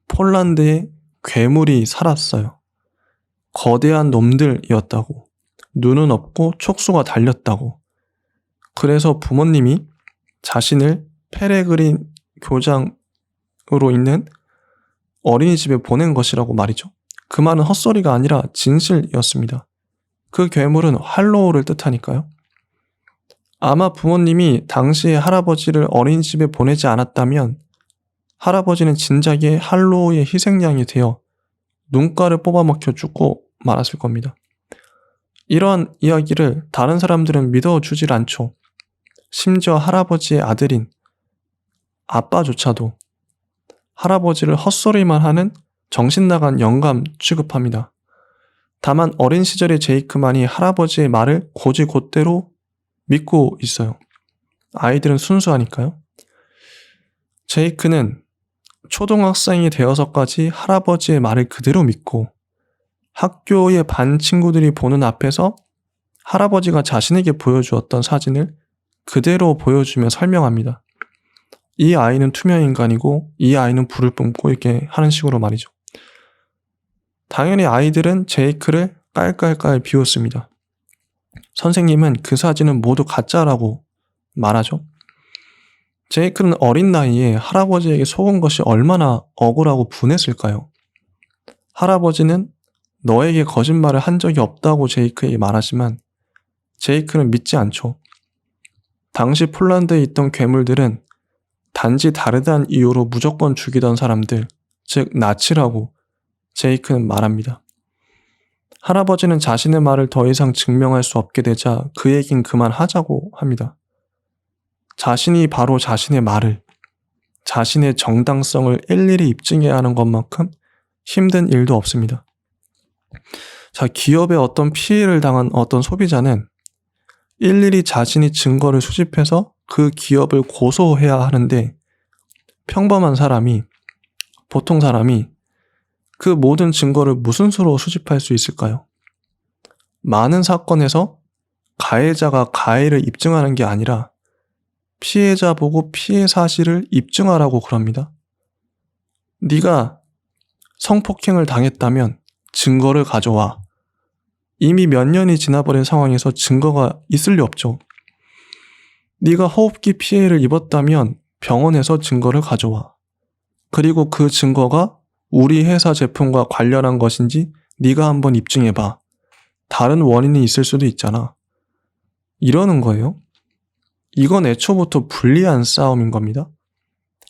폴란드에 괴물이 살았어요. 거대한 놈들이었다고. 눈은 없고 촉수가 달렸다고. 그래서 부모님이 자신을 페레그린 교장으로 있는 어린이집에 보낸 것이라고 말이죠. 그 말은 헛소리가 아니라 진실이었습니다. 그 괴물은 할로우를 뜻하니까요. 아마 부모님이 당시에 할아버지를 어린이집에 보내지 않았다면 할아버지는 진작에 할로우의 희생양이 되어 눈가를 뽑아먹혀 죽고 말았을 겁니다. 이러한 이야기를 다른 사람들은 믿어주질 않죠. 심지어 할아버지의 아들인 아빠조차도 할아버지를 헛소리만 하는 정신나간 영감 취급합니다. 다만 어린 시절의 제이크만이 할아버지의 말을 곧이곧대로 믿고 있어요. 아이들은 순수하니까요. 제이크는 초등학생이 되어서까지 할아버지의 말을 그대로 믿고 학교의 반 친구들이 보는 앞에서 할아버지가 자신에게 보여주었던 사진을 그대로 보여주며 설명합니다. 이 아이는 투명인간이고 이 아이는 불을 뿜고 이렇게 하는 식으로 말이죠. 당연히 아이들은 제이크를 깔깔깔 비웃습니다. 선생님은 그 사진은 모두 가짜라고 말하죠. 제이크는 어린 나이에 할아버지에게 속은 것이 얼마나 억울하고 분했을까요? 할아버지는 너에게 거짓말을 한 적이 없다고 제이크에게 말하지만 제이크는 믿지 않죠. 당시 폴란드에 있던 괴물들은 단지 다르다는 이유로 무조건 죽이던 사람들, 즉 나치라고 제이크는 말합니다. 할아버지는 자신의 말을 더 이상 증명할 수 없게 되자 그 얘긴 그만하자고 합니다. 자신이 바로 자신의 말을, 자신의 정당성을 일일이 입증해야 하는 것만큼 힘든 일도 없습니다. 자, 기업에 어떤 피해를 당한 어떤 소비자는 일일이 자신이 증거를 수집해서 그 기업을 고소해야 하는데 평범한 사람이, 보통 사람이 그 모든 증거를 무슨 수로 수집할 수 있을까요? 많은 사건에서 가해자가 가해를 입증하는 게 아니라 피해자 보고 피해 사실을 입증하라고 그럽니다. 네가 성폭행을 당했다면 증거를 가져와. 이미 몇 년이 지나버린 상황에서 증거가 있을 리 없죠. 네가 호흡기 피해를 입었다면 병원에서 증거를 가져와. 그리고 그 증거가 우리 회사 제품과 관련한 것인지 네가 한번 입증해봐. 다른 원인이 있을 수도 있잖아. 이러는 거예요. 이건 애초부터 불리한 싸움인 겁니다.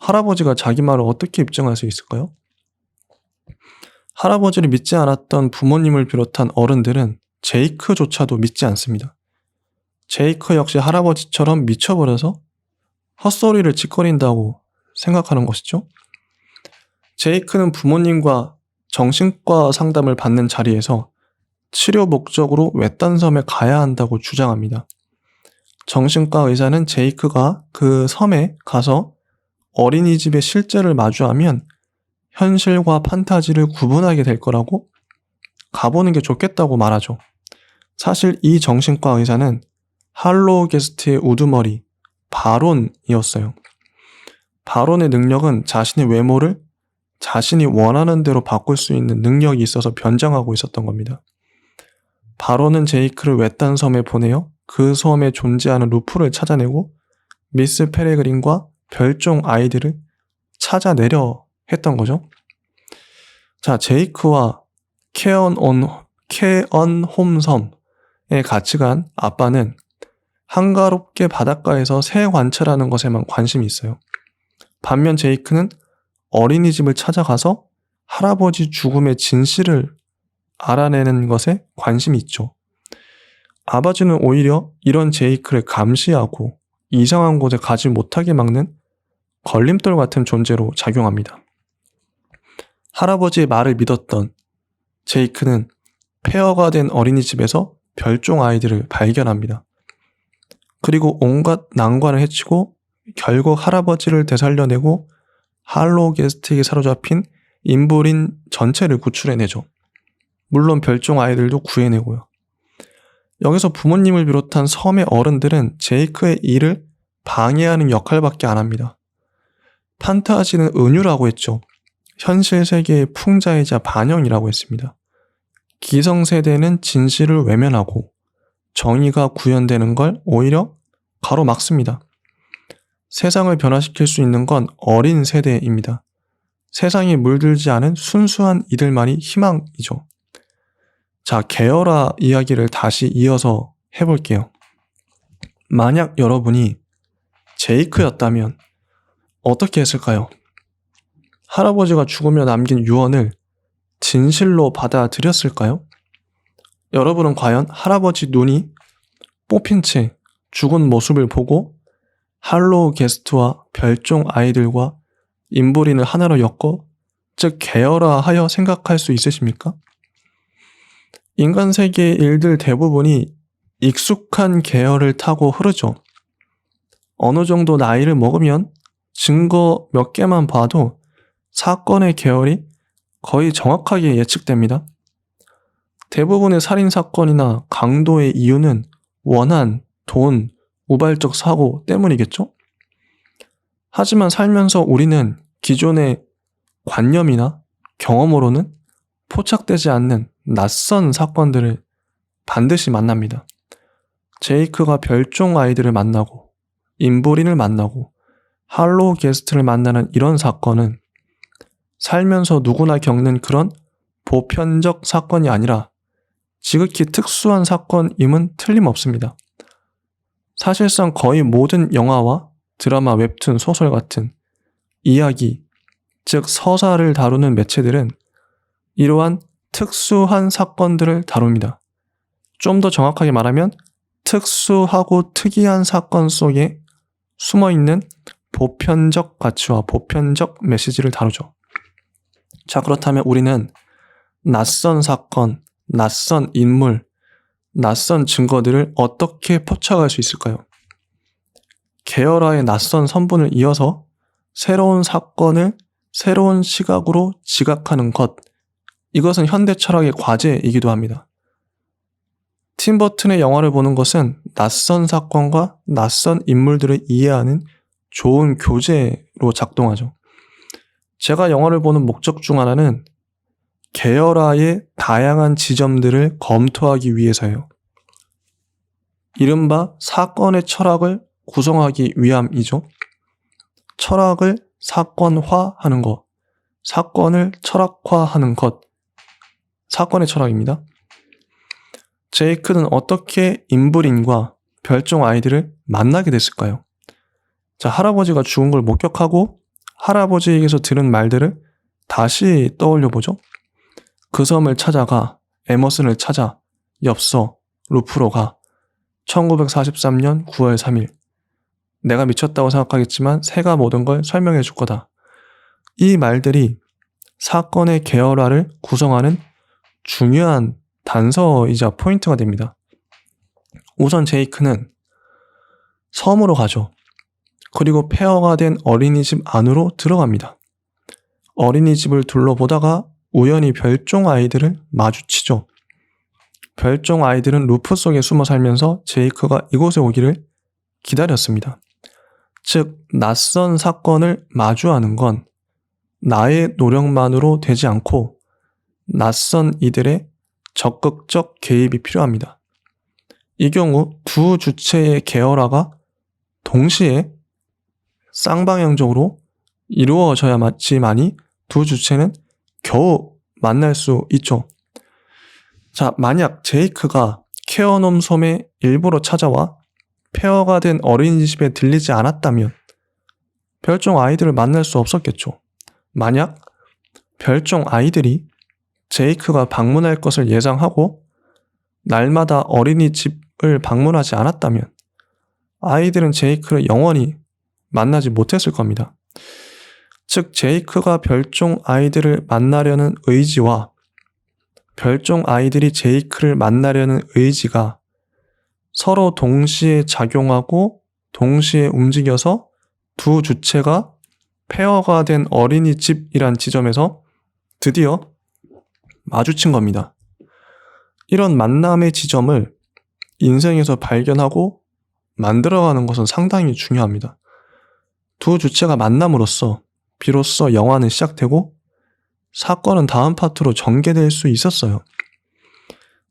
할아버지가 자기 말을 어떻게 입증할 수 있을까요? 할아버지를 믿지 않았던 부모님을 비롯한 어른들은 제이크조차도 믿지 않습니다. 제이크 역시 할아버지처럼 미쳐버려서 헛소리를 짓거린다고 생각하는 것이죠. 제이크는 부모님과 정신과 상담을 받는 자리에서 치료 목적으로 외딴 섬에 가야 한다고 주장합니다. 정신과 의사는 제이크가 그 섬에 가서 어린이집의 실제를 마주하면 현실과 판타지를 구분하게 될 거라고 가보는 게 좋겠다고 말하죠. 사실 이 정신과 의사는 할로우 게스트의 우두머리 바론이었어요. 바론의 능력은 자신의 외모를 자신이 원하는 대로 바꿀 수 있는 능력이 있어서 변장하고 있었던 겁니다. 바론은 제이크를 외딴 섬에 보내어 그 섬에 존재하는 루프를 찾아내고 미스 페레그린과 별종 아이들을 찾아내려 했던 거죠. 자, 제이크와 케언 홈 섬에 같이 간 아빠는 한가롭게 바닷가에서 새 관찰하는 것에만 관심이 있어요. 반면 제이크는 어린이집을 찾아가서 할아버지 죽음의 진실을 알아내는 것에 관심이 있죠. 아버지는 오히려 이런 제이크를 감시하고 이상한 곳에 가지 못하게 막는 걸림돌 같은 존재로 작용합니다. 할아버지의 말을 믿었던 제이크는 폐허가 된 어린이집에서 별종 아이들을 발견합니다. 그리고 온갖 난관을 헤치고 결국 할아버지를 되살려내고 할로우 게스트에게 사로잡힌 인물인 전체를 구출해내죠. 물론 별종 아이들도 구해내고요. 여기서 부모님을 비롯한 섬의 어른들은 제이크의 일을 방해하는 역할밖에 안 합니다. 판타지는 은유라고 했죠. 현실 세계의 풍자이자 반영이라고 했습니다. 기성세대는 진실을 외면하고 정의가 구현되는 걸 오히려 가로막습니다. 세상을 변화시킬 수 있는 건 어린 세대입니다. 세상에 물들지 않은 순수한 이들만이 희망이죠. 자, 게어라 이야기를 다시 이어서 해볼게요. 만약 여러분이 제이크였다면 어떻게 했을까요? 할아버지가 죽으며 남긴 유언을 진실로 받아들였을까요? 여러분은 과연 할아버지 눈이 뽑힌 채 죽은 모습을 보고 할로우 게스트와 별종 아이들과 인볼인을 하나로 엮어 즉 게어라하여 생각할 수 있으십니까? 인간 세계의 일들 대부분이 익숙한 계열을 타고 흐르죠. 어느 정도 나이를 먹으면 증거 몇 개만 봐도 사건의 계열이 거의 정확하게 예측됩니다. 대부분의 살인사건이나 강도의 이유는 원한, 돈, 우발적 사고 때문이겠죠? 하지만 살면서 우리는 기존의 관념이나 경험으로는 포착되지 않는 낯선 사건들을 반드시 만납니다. 제이크가 별종 아이들을 만나고 인볼인을 만나고 할로우 게스트를 만나는 이런 사건은 살면서 누구나 겪는 그런 보편적 사건이 아니라 지극히 특수한 사건임은 틀림없습니다. 사실상 거의 모든 영화와 드라마, 웹툰, 소설 같은 이야기, 즉 서사를 다루는 매체들은 이러한 특수한 사건들을 다룹니다. 좀 더 정확하게 말하면 특수하고 특이한 사건 속에 숨어있는 보편적 가치와 보편적 메시지를 다루죠. 자, 그렇다면 우리는 낯선 사건, 낯선 인물, 낯선 증거들을 어떻게 포착할 수 있을까요? 계열화의 낯선 선분을 이어서 새로운 사건을 새로운 시각으로 지각하는 것, 이것은 현대 철학의 과제이기도 합니다. 팀 버튼의 영화를 보는 것은 낯선 사건과 낯선 인물들을 이해하는 좋은 교재로 작동하죠. 제가 영화를 보는 목적 중 하나는 계열화의 다양한 지점들을 검토하기 위해서예요. 이른바 사건의 철학을 구성하기 위함이죠. 철학을 사건화하는 것, 사건을 철학화하는 것, 사건의 철학입니다. 제이크는 어떻게 인브린과 별종 아이들을 만나게 됐을까요? 자, 할아버지가 죽은 걸 목격하고 할아버지에게서 들은 말들을 다시 떠올려보죠. 그 섬을 찾아가, 에머슨을 찾아, 엽서, 루프로가 1943년 9월 3일. 내가 미쳤다고 생각하겠지만 새가 모든 걸 설명해 줄 거다. 이 말들이 사건의 계열화를 구성하는 중요한 단서이자 포인트가 됩니다. 우선 제이크는 섬으로 가죠. 그리고 폐허가 된 어린이집 안으로 들어갑니다. 어린이집을 둘러보다가 우연히 별종 아이들을 마주치죠. 별종 아이들은 루프 속에 숨어 살면서 제이크가 이곳에 오기를 기다렸습니다. 즉, 낯선 사건을 마주하는 건 나의 노력만으로 되지 않고 낯선 이들의 적극적 개입이 필요합니다. 이 경우 두 주체의 계열화가 동시에 쌍방향적으로 이루어져야지만이 두 주체는 겨우 만날 수 있죠. 자, 만약 제이크가 케어놈 섬에 일부러 찾아와 폐허가 된 어린이집에 들리지 않았다면 별종 아이들을 만날 수 없었겠죠. 만약 별종 아이들이 제이크가 방문할 것을 예상하고 날마다 어린이집을 방문하지 않았다면 아이들은 제이크를 영원히 만나지 못했을 겁니다. 즉, 제이크가 별종 아이들을 만나려는 의지와 별종 아이들이 제이크를 만나려는 의지가 서로 동시에 작용하고 동시에 움직여서 두 주체가 폐허가 된 어린이집이란 지점에서 드디어 마주친 겁니다. 이런 만남의 지점을 인생에서 발견하고 만들어가는 것은 상당히 중요합니다. 두 주체가 만남으로써 비로소 영화는 시작되고 사건은 다음 파트로 전개될 수 있었어요.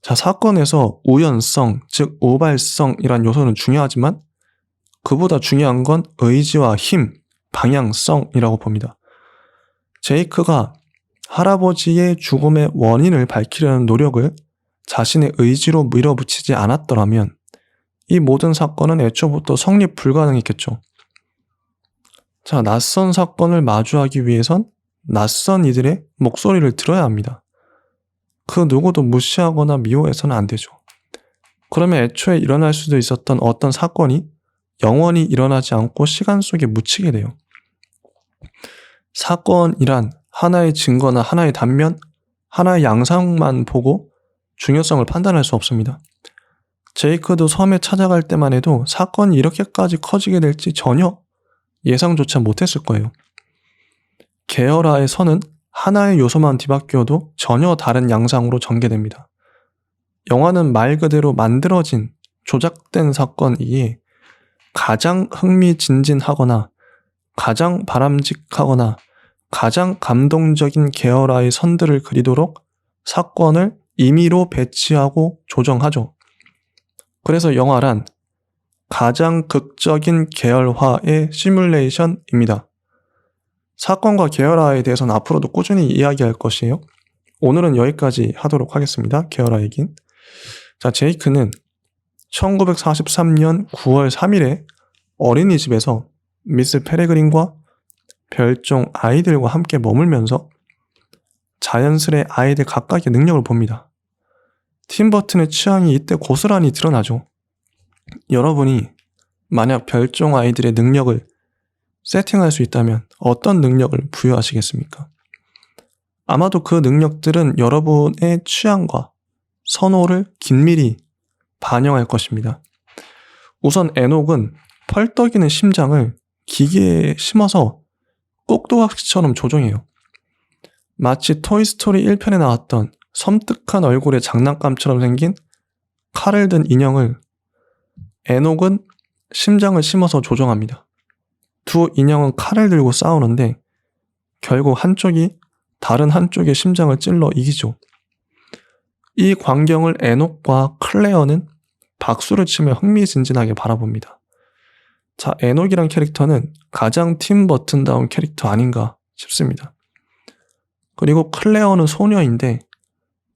자, 사건에서 우연성, 즉 우발성이란 요소는 중요하지만 그보다 중요한 건 의지와 힘, 방향성이라고 봅니다. 제이크가 할아버지의 죽음의 원인을 밝히려는 노력을 자신의 의지로 밀어붙이지 않았더라면 이 모든 사건은 애초부터 성립 불가능했겠죠. 자, 낯선 사건을 마주하기 위해선 낯선 이들의 목소리를 들어야 합니다. 그 누구도 무시하거나 미워해서는 안 되죠. 그러면 애초에 일어날 수도 있었던 어떤 사건이 영원히 일어나지 않고 시간 속에 묻히게 돼요. 사건이란 하나의 증거나 하나의 단면, 하나의 양상만 보고 중요성을 판단할 수 없습니다. 제이크도 섬에 찾아갈 때만 해도 사건이 이렇게까지 커지게 될지 전혀 예상조차 못했을 거예요. 계열화의 선은 하나의 요소만 뒤바뀌어도 전혀 다른 양상으로 전개됩니다. 영화는 말 그대로 만들어진, 조작된 사건이기에 가장 흥미진진하거나 가장 바람직하거나 가장 감동적인 계열화의 선들을 그리도록 사건을 임의로 배치하고 조정하죠. 그래서 영화란 가장 극적인 계열화의 시뮬레이션입니다. 사건과 계열화에 대해서는 앞으로도 꾸준히 이야기할 것이에요. 오늘은 여기까지 하도록 하겠습니다. 게어라 얘긴. 자, 제이크는 1943년 9월 3일에 어린이집에서 미스 페레그린과 별종 아이들과 함께 머물면서 자연스레 아이들 각각의 능력을 봅니다. 팀 버튼의 취향이 이때 고스란히 드러나죠. 여러분이 만약 별종 아이들의 능력을 세팅할 수 있다면 어떤 능력을 부여하시겠습니까? 아마도 그 능력들은 여러분의 취향과 선호를 긴밀히 반영할 것입니다. 우선 에녹은 펄떡이는 심장을 기계에 심어서 꼭두각시처럼 조종해요. 마치 토이스토리 1편에 나왔던 섬뜩한 얼굴의 장난감처럼 생긴 칼을 든 인형을 에녹은 심장을 심어서 조종합니다. 두 인형은 칼을 들고 싸우는데 결국 한쪽이 다른 한쪽의 심장을 찔러 이기죠. 이 광경을 에녹과 클레어는 박수를 치며 흥미진진하게 바라봅니다. 자, 에녹이란 캐릭터는 가장 팀 버튼다운 캐릭터 아닌가 싶습니다. 그리고 클레어는 소녀인데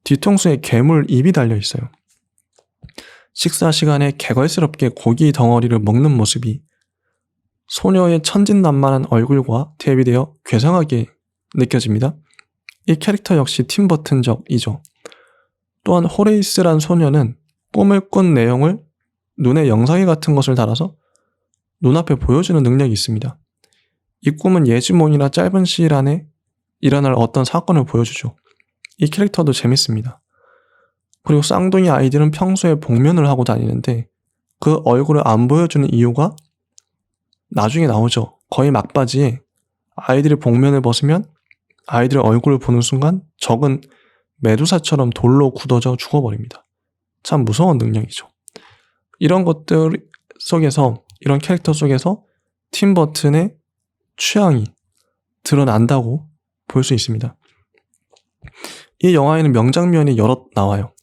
뒤통수에 괴물 입이 달려 있어요. 식사 시간에 개걸스럽게 고기 덩어리를 먹는 모습이 소녀의 천진난만한 얼굴과 대비되어 괴상하게 느껴집니다. 이 캐릭터 역시 팀 버튼적이죠. 또한 호레이스란 소녀는 꿈을 꾼 내용을 눈에 영상기 같은 것을 달아서 눈앞에 보여주는 능력이 있습니다. 이 꿈은 예지몽이나 짧은 시일 안에 일어날 어떤 사건을 보여주죠. 이 캐릭터도 재밌습니다. 그리고 쌍둥이 아이들은 평소에 복면을 하고 다니는데 그 얼굴을 안 보여주는 이유가 나중에 나오죠. 거의 막바지에 아이들이 복면을 벗으면 아이들의 얼굴을 보는 순간 적은 메두사처럼 돌로 굳어져 죽어버립니다. 참 무서운 능력이죠. 이런 것들 속에서, 이런 캐릭터 속에서 팀 버튼의 취향이 드러난다고 볼 수 있습니다. 이 영화에는 명장면이 여럿 나와요.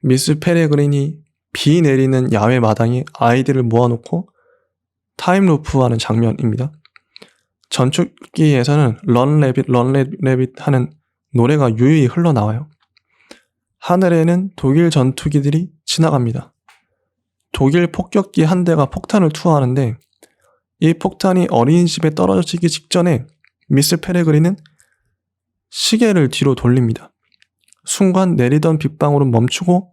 미스 페레그린이 비 내리는 야외 마당에 아이들을 모아놓고 타임루프하는 장면입니다. 전축기에서는 런 레빗 런 레빗 하는 노래가 유유히 흘러나와요. 하늘에는 독일 전투기들이 지나갑니다. 독일 폭격기 한 대가 폭탄을 투하하는데 이 폭탄이 어린이집에 떨어지기 직전에 미스 페레그린은 시계를 뒤로 돌립니다. 순간 내리던 빗방울은 멈추고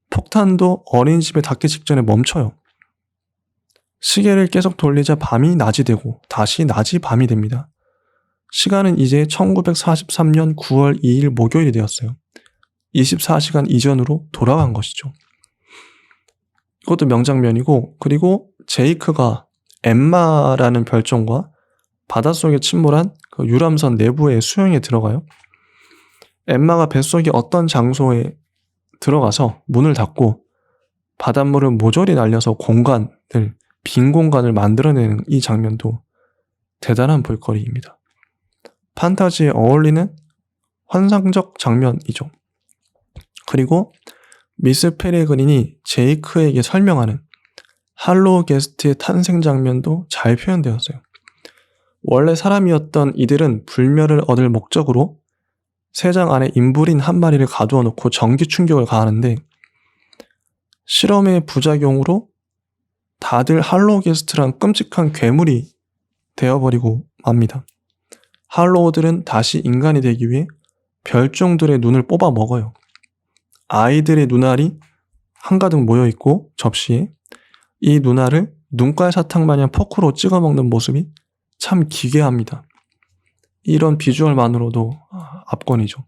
폭탄도 어린이집에 닿기 직전에 멈춰요. 시계를 계속 돌리자 밤이 낮이 되고 다시 낮이 밤이 됩니다. 시간은 이제 1943년 9월 2일 목요일이 되었어요. 24시간 이전으로 돌아간 것이죠. 이것도 명장면이고, 그리고 제이크가 엠마라는 별종과 바닷속에 침몰한 그 유람선 내부의 수영에 들어가요. 엠마가 뱃속의 어떤 장소에 들어가서 문을 닫고 바닷물을 모조리 날려서 빈 공간을 만들어내는 이 장면도 대단한 볼거리입니다. 판타지에 어울리는 환상적 장면이죠. 그리고 미스 페레그린이 제이크에게 설명하는 할로우 게스트의 탄생 장면도 잘 표현되었어요. 원래 사람이었던 이들은 불멸을 얻을 목적으로 세장 안에 인불인 한 마리를 가두어 놓고 전기 충격을 가하는데 실험의 부작용으로 다들 할로우 게스트란 끔찍한 괴물이 되어버리고 맙니다. 할로우들은 다시 인간이 되기 위해 별종들의 눈을 뽑아 먹어요. 아이들의 눈알이 한가득 모여있고 접시에 이 눈알을 눈깔 사탕 마냥 포크로 찍어 먹는 모습이 참 기괴합니다. 이런 비주얼만으로도 압권이죠.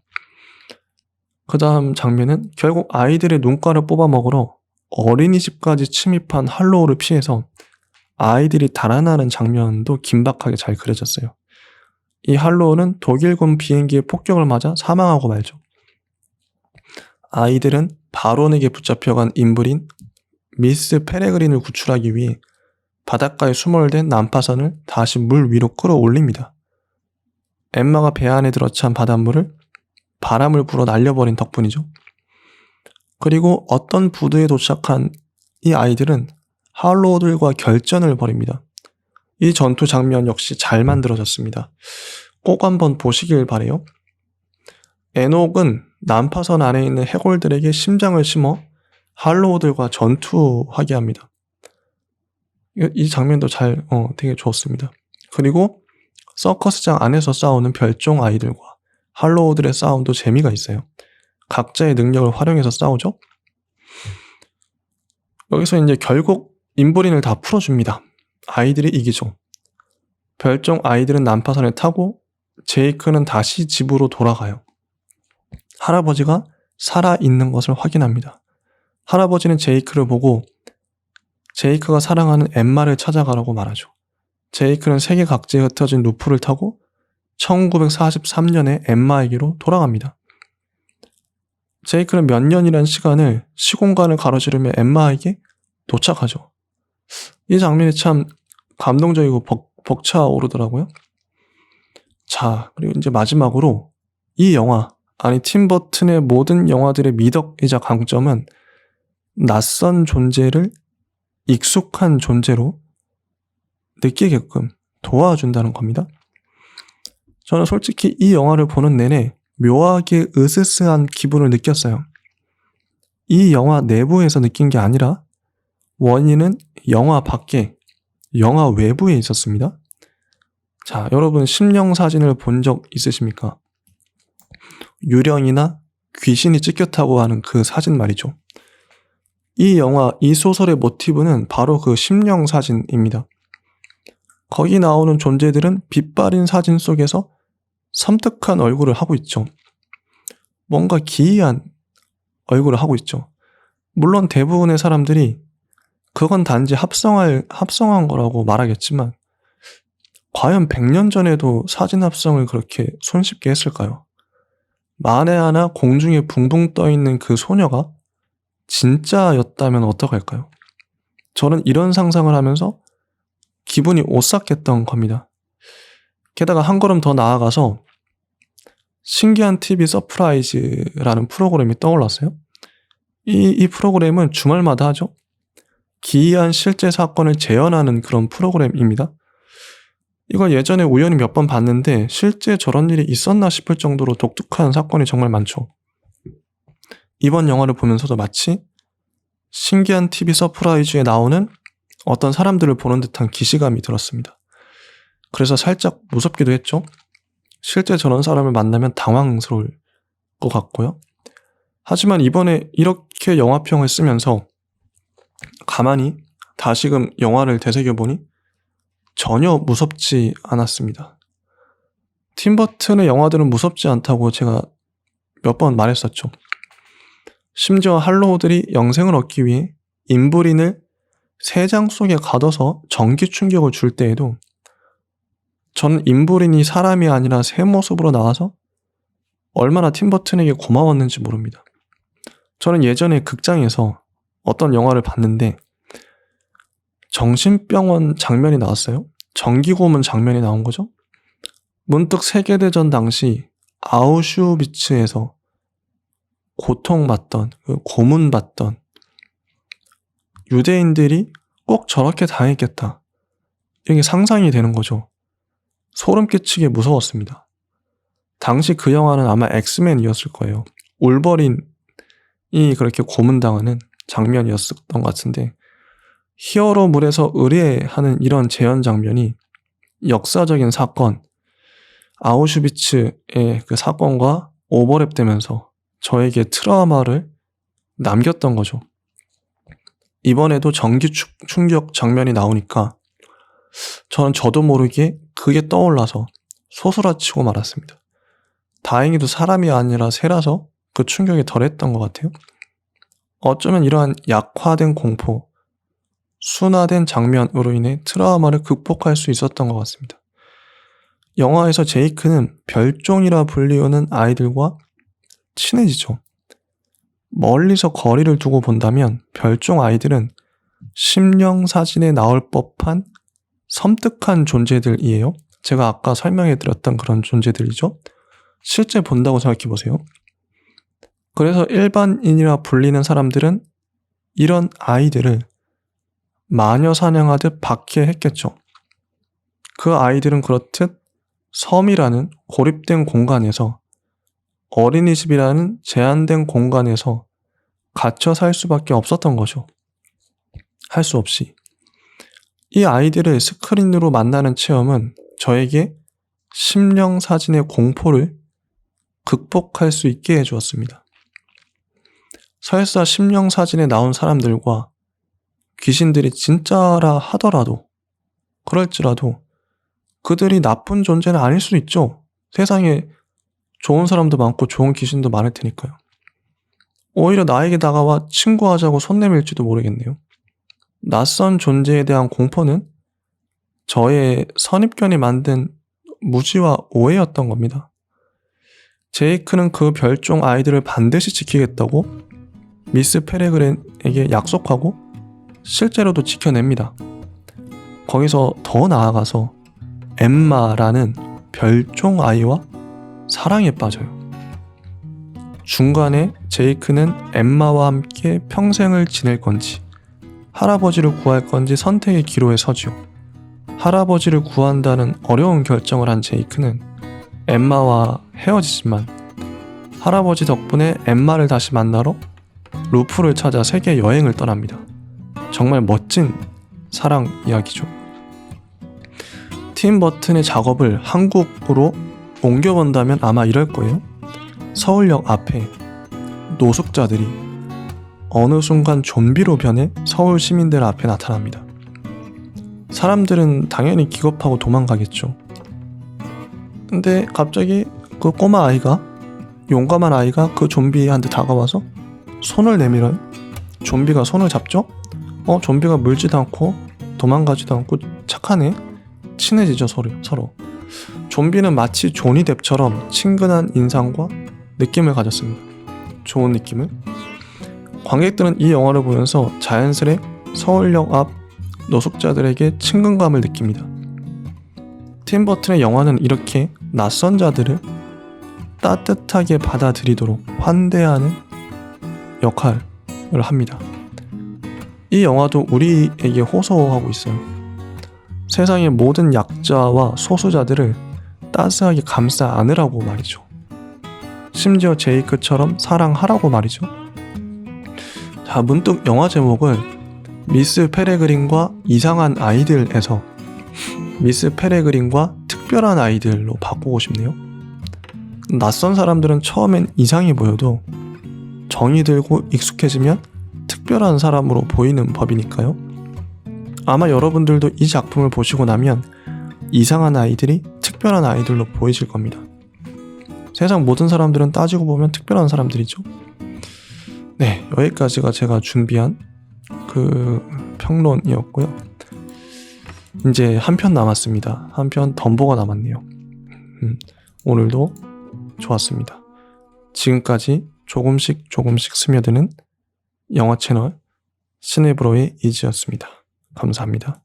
그 다음 장면은 결국 아이들의 눈깔을 뽑아 먹으러 어린이집까지 침입한 할로우를 피해서 아이들이 달아나는 장면도 긴박하게 잘 그려졌어요. 이 할로우는 독일군 비행기의 폭격을 맞아 사망하고 말죠. 아이들은 바론에게 붙잡혀간 인물인 미스 페레그린을 구출하기 위해 바닷가에 수몰된 난파선을 다시 물 위로 끌어올립니다. 엠마가 배 안에 들어찬 바닷물을 바람을 불어 날려버린 덕분이죠. 그리고 어떤 부두에 도착한 이 아이들은 할로우들과 결전을 벌입니다. 이 전투 장면 역시 잘 만들어졌습니다. 꼭 한번 보시길 바래요. 에녹은 난파선 안에 있는 해골들에게 심장을 심어 할로우들과 전투하게 합니다. 이 장면도 되게 좋습니다. 그리고 서커스장 안에서 싸우는 별종 아이들과 할로우들의 싸움도 재미가 있어요. 각자의 능력을 활용해서 싸우죠. 여기서 이제 결국 인브린을 다 풀어줍니다. 아이들이 이기죠. 별종 아이들은 난파선에 타고 제이크는 다시 집으로 돌아가요. 할아버지가 살아있는 것을 확인합니다. 할아버지는 제이크를 보고 제이크가 사랑하는 엠마를 찾아가라고 말하죠. 제이크는 세계 각지에 흩어진 루프를 타고 1943년에 엠마에게로 돌아갑니다. 제이크는 몇 년이란 시간을 시공간을 가로지르며 엠마에게 도착하죠. 이 장면이 참 감동적이고 벅차오르더라고요. 자, 그리고 이제 마지막으로 이 영화, 팀 버튼의 모든 영화들의 미덕이자 강점은 낯선 존재를 익숙한 존재로 느끼게끔 도와준다는 겁니다. 저는 솔직히 이 영화를 보는 내내 묘하게 으스스한 기분을 느꼈어요. 이 영화 내부에서 느낀 게 아니라 원인은 영화 밖에, 영화 외부에 있었습니다. 자, 여러분 심령 사진을 본 적 있으십니까? 유령이나 귀신이 찍혀 타고 하는 그 사진 말이죠. 이 영화, 이 소설의 모티브는 바로 그 심령 사진입니다. 거기 나오는 존재들은 빛바린 사진 속에서 섬뜩한 얼굴을 하고 있죠. 뭔가 기이한 얼굴을 하고 있죠. 물론 대부분의 사람들이 그건 단지 합성한 거라고 말하겠지만 과연 100년 전에도 사진 합성을 그렇게 손쉽게 했을까요? 만에 하나 공중에 붕붕 떠있는 그 소녀가 진짜였다면 어떡할까요? 저는 이런 상상을 하면서 기분이 오싹했던 겁니다. 게다가 한 걸음 더 나아가서 신기한 TV 서프라이즈라는 프로그램이 떠올랐어요. 이 프로그램은 주말마다 하죠. 기이한 실제 사건을 재현하는 그런 프로그램입니다. 이걸 예전에 우연히 몇 번 봤는데 실제 저런 일이 있었나 싶을 정도로 독특한 사건이 정말 많죠. 이번 영화를 보면서도 마치 신기한 TV 서프라이즈에 나오는 어떤 사람들을 보는 듯한 기시감이 들었습니다. 그래서 살짝 무섭기도 했죠. 실제 저런 사람을 만나면 당황스러울 것 같고요. 하지만 이번에 이렇게 영화평을 쓰면서 가만히 다시금 영화를 되새겨보니 전혀 무섭지 않았습니다. 팀 버튼의 영화들은 무섭지 않다고 제가 몇 번 말했었죠. 심지어 할로우들이 영생을 얻기 위해 인브린을 새장 속에 가둬서 전기 충격을 줄 때에도 저는 인브린이 사람이 아니라 새 모습으로 나와서 얼마나 팀 버튼에게 고마웠는지 모릅니다. 저는 예전에 극장에서 어떤 영화를 봤는데 정신병원 장면이 나왔어요. 전기 고문 장면이 나온 거죠. 문득 세계대전 당시 아우슈비츠에서 고통받던, 고문받던 유대인들이 꼭 저렇게 당했겠다. 이게 상상이 되는 거죠. 소름 끼치게 무서웠습니다. 당시 그 영화는 아마 엑스맨이었을 거예요. 울버린이 그렇게 고문당하는 장면이었던 것 같은데 히어로물에서 의뢰하는 이런 재현 장면이 역사적인 사건, 아우슈비츠의 그 사건과 오버랩되면서 저에게 트라우마를 남겼던 거죠. 이번에도 전기 충격 장면이 나오니까 저도 모르게 그게 떠올라서 소스라치고 말았습니다. 다행히도 사람이 아니라 새라서 그 충격이 덜했던 것 같아요. 어쩌면 이러한 약화된 공포, 순화된 장면으로 인해 트라우마를 극복할 수 있었던 것 같습니다. 영화에서 제이크는 별종이라 불리우는 아이들과 친해지죠. 멀리서 거리를 두고 본다면 별종 아이들은 심령 사진에 나올 법한 섬뜩한 존재들이에요. 제가 아까 설명해 드렸던 그런 존재들이죠. 실제 본다고 생각해 보세요. 그래서 일반인이라 불리는 사람들은 이런 아이들을 마녀 사냥하듯 박해했겠죠. 그 아이들은 그렇듯 섬이라는 고립된 공간에서 어린이집이라는 제한된 공간에서 갇혀 살 수밖에 없었던 거죠. 할 수 없이. 이 아이들을 스크린으로 만나는 체험은 저에게 심령사진의 공포를 극복할 수 있게 해주었습니다. 설사 심령사진에 나온 사람들과 귀신들이 진짜라 하더라도, 그럴지라도 그들이 나쁜 존재는 아닐 수 있죠. 세상에 좋은 사람도 많고 좋은 귀신도 많을 테니까요. 오히려 나에게 다가와 친구하자고 손 내밀지도 모르겠네요. 낯선 존재에 대한 공포는 저의 선입견이 만든 무지와 오해였던 겁니다. 제이크는 그 별종 아이들을 반드시 지키겠다고 미스 페레그린에게 약속하고 실제로도 지켜냅니다. 거기서 더 나아가서 엠마라는 별종 아이와 사랑에 빠져요. 중간에 제이크는 엠마와 함께 평생을 지낼 건지 할아버지를 구할 건지 선택의 기로에 서죠. 할아버지를 구한다는 어려운 결정을 한 제이크는 엠마와 헤어지지만 할아버지 덕분에 엠마를 다시 만나러 루프를 찾아 세계 여행을 떠납니다. 정말 멋진 사랑 이야기죠. 팀 버튼의 작업을 한국으로 옮겨본다면 아마 이럴 거예요. 서울역 앞에 노숙자들이 어느 순간 좀비로 변해 서울 시민들 앞에 나타납니다. 사람들은 당연히 기겁하고 도망가겠죠. 근데 갑자기 그 꼬마 아이가, 용감한 아이가 그 좀비한테 다가와서 손을 내밀어요. 좀비가 손을 잡죠? 좀비가 물지도 않고 도망가지도 않고 착하네. 친해지죠, 서로. 좀비는 마치 조니 뎁처럼 친근한 인상과 느낌을 가졌습니다. 좋은 느낌을. 관객들은 이 영화를 보면서 자연스레 서울역 앞 노숙자들에게 친근감을 느낍니다. 팀 버튼의 영화는 이렇게 낯선 자들을 따뜻하게 받아들이도록 환대하는 역할을 합니다. 이 영화도 우리에게 호소하고 있어요. 세상의 모든 약자와 소수자들을 따스하게 감싸 안으라고 말이죠. 심지어 제이크처럼 사랑하라고 말이죠. 자, 문득 영화 제목을 미스 페레그린과 이상한 아이들에서 미스 페레그린과 특별한 아이들로 바꾸고 싶네요. 낯선 사람들은 처음엔 이상해 보여도 정이 들고 익숙해지면 특별한 사람으로 보이는 법이니까요. 아마 여러분들도 이 작품을 보시고 나면 이상한 아이들이 특별한 아이들로 보이실 겁니다. 세상 모든 사람들은 따지고 보면 특별한 사람들이죠. 네, 여기까지가 제가 준비한 그 평론이었고요. 이제 한 편 남았습니다. 한 편 덤보가 남았네요. 오늘도 좋았습니다. 지금까지 조금씩 스며드는 영화 채널 시네브로의 이지였습니다. 감사합니다.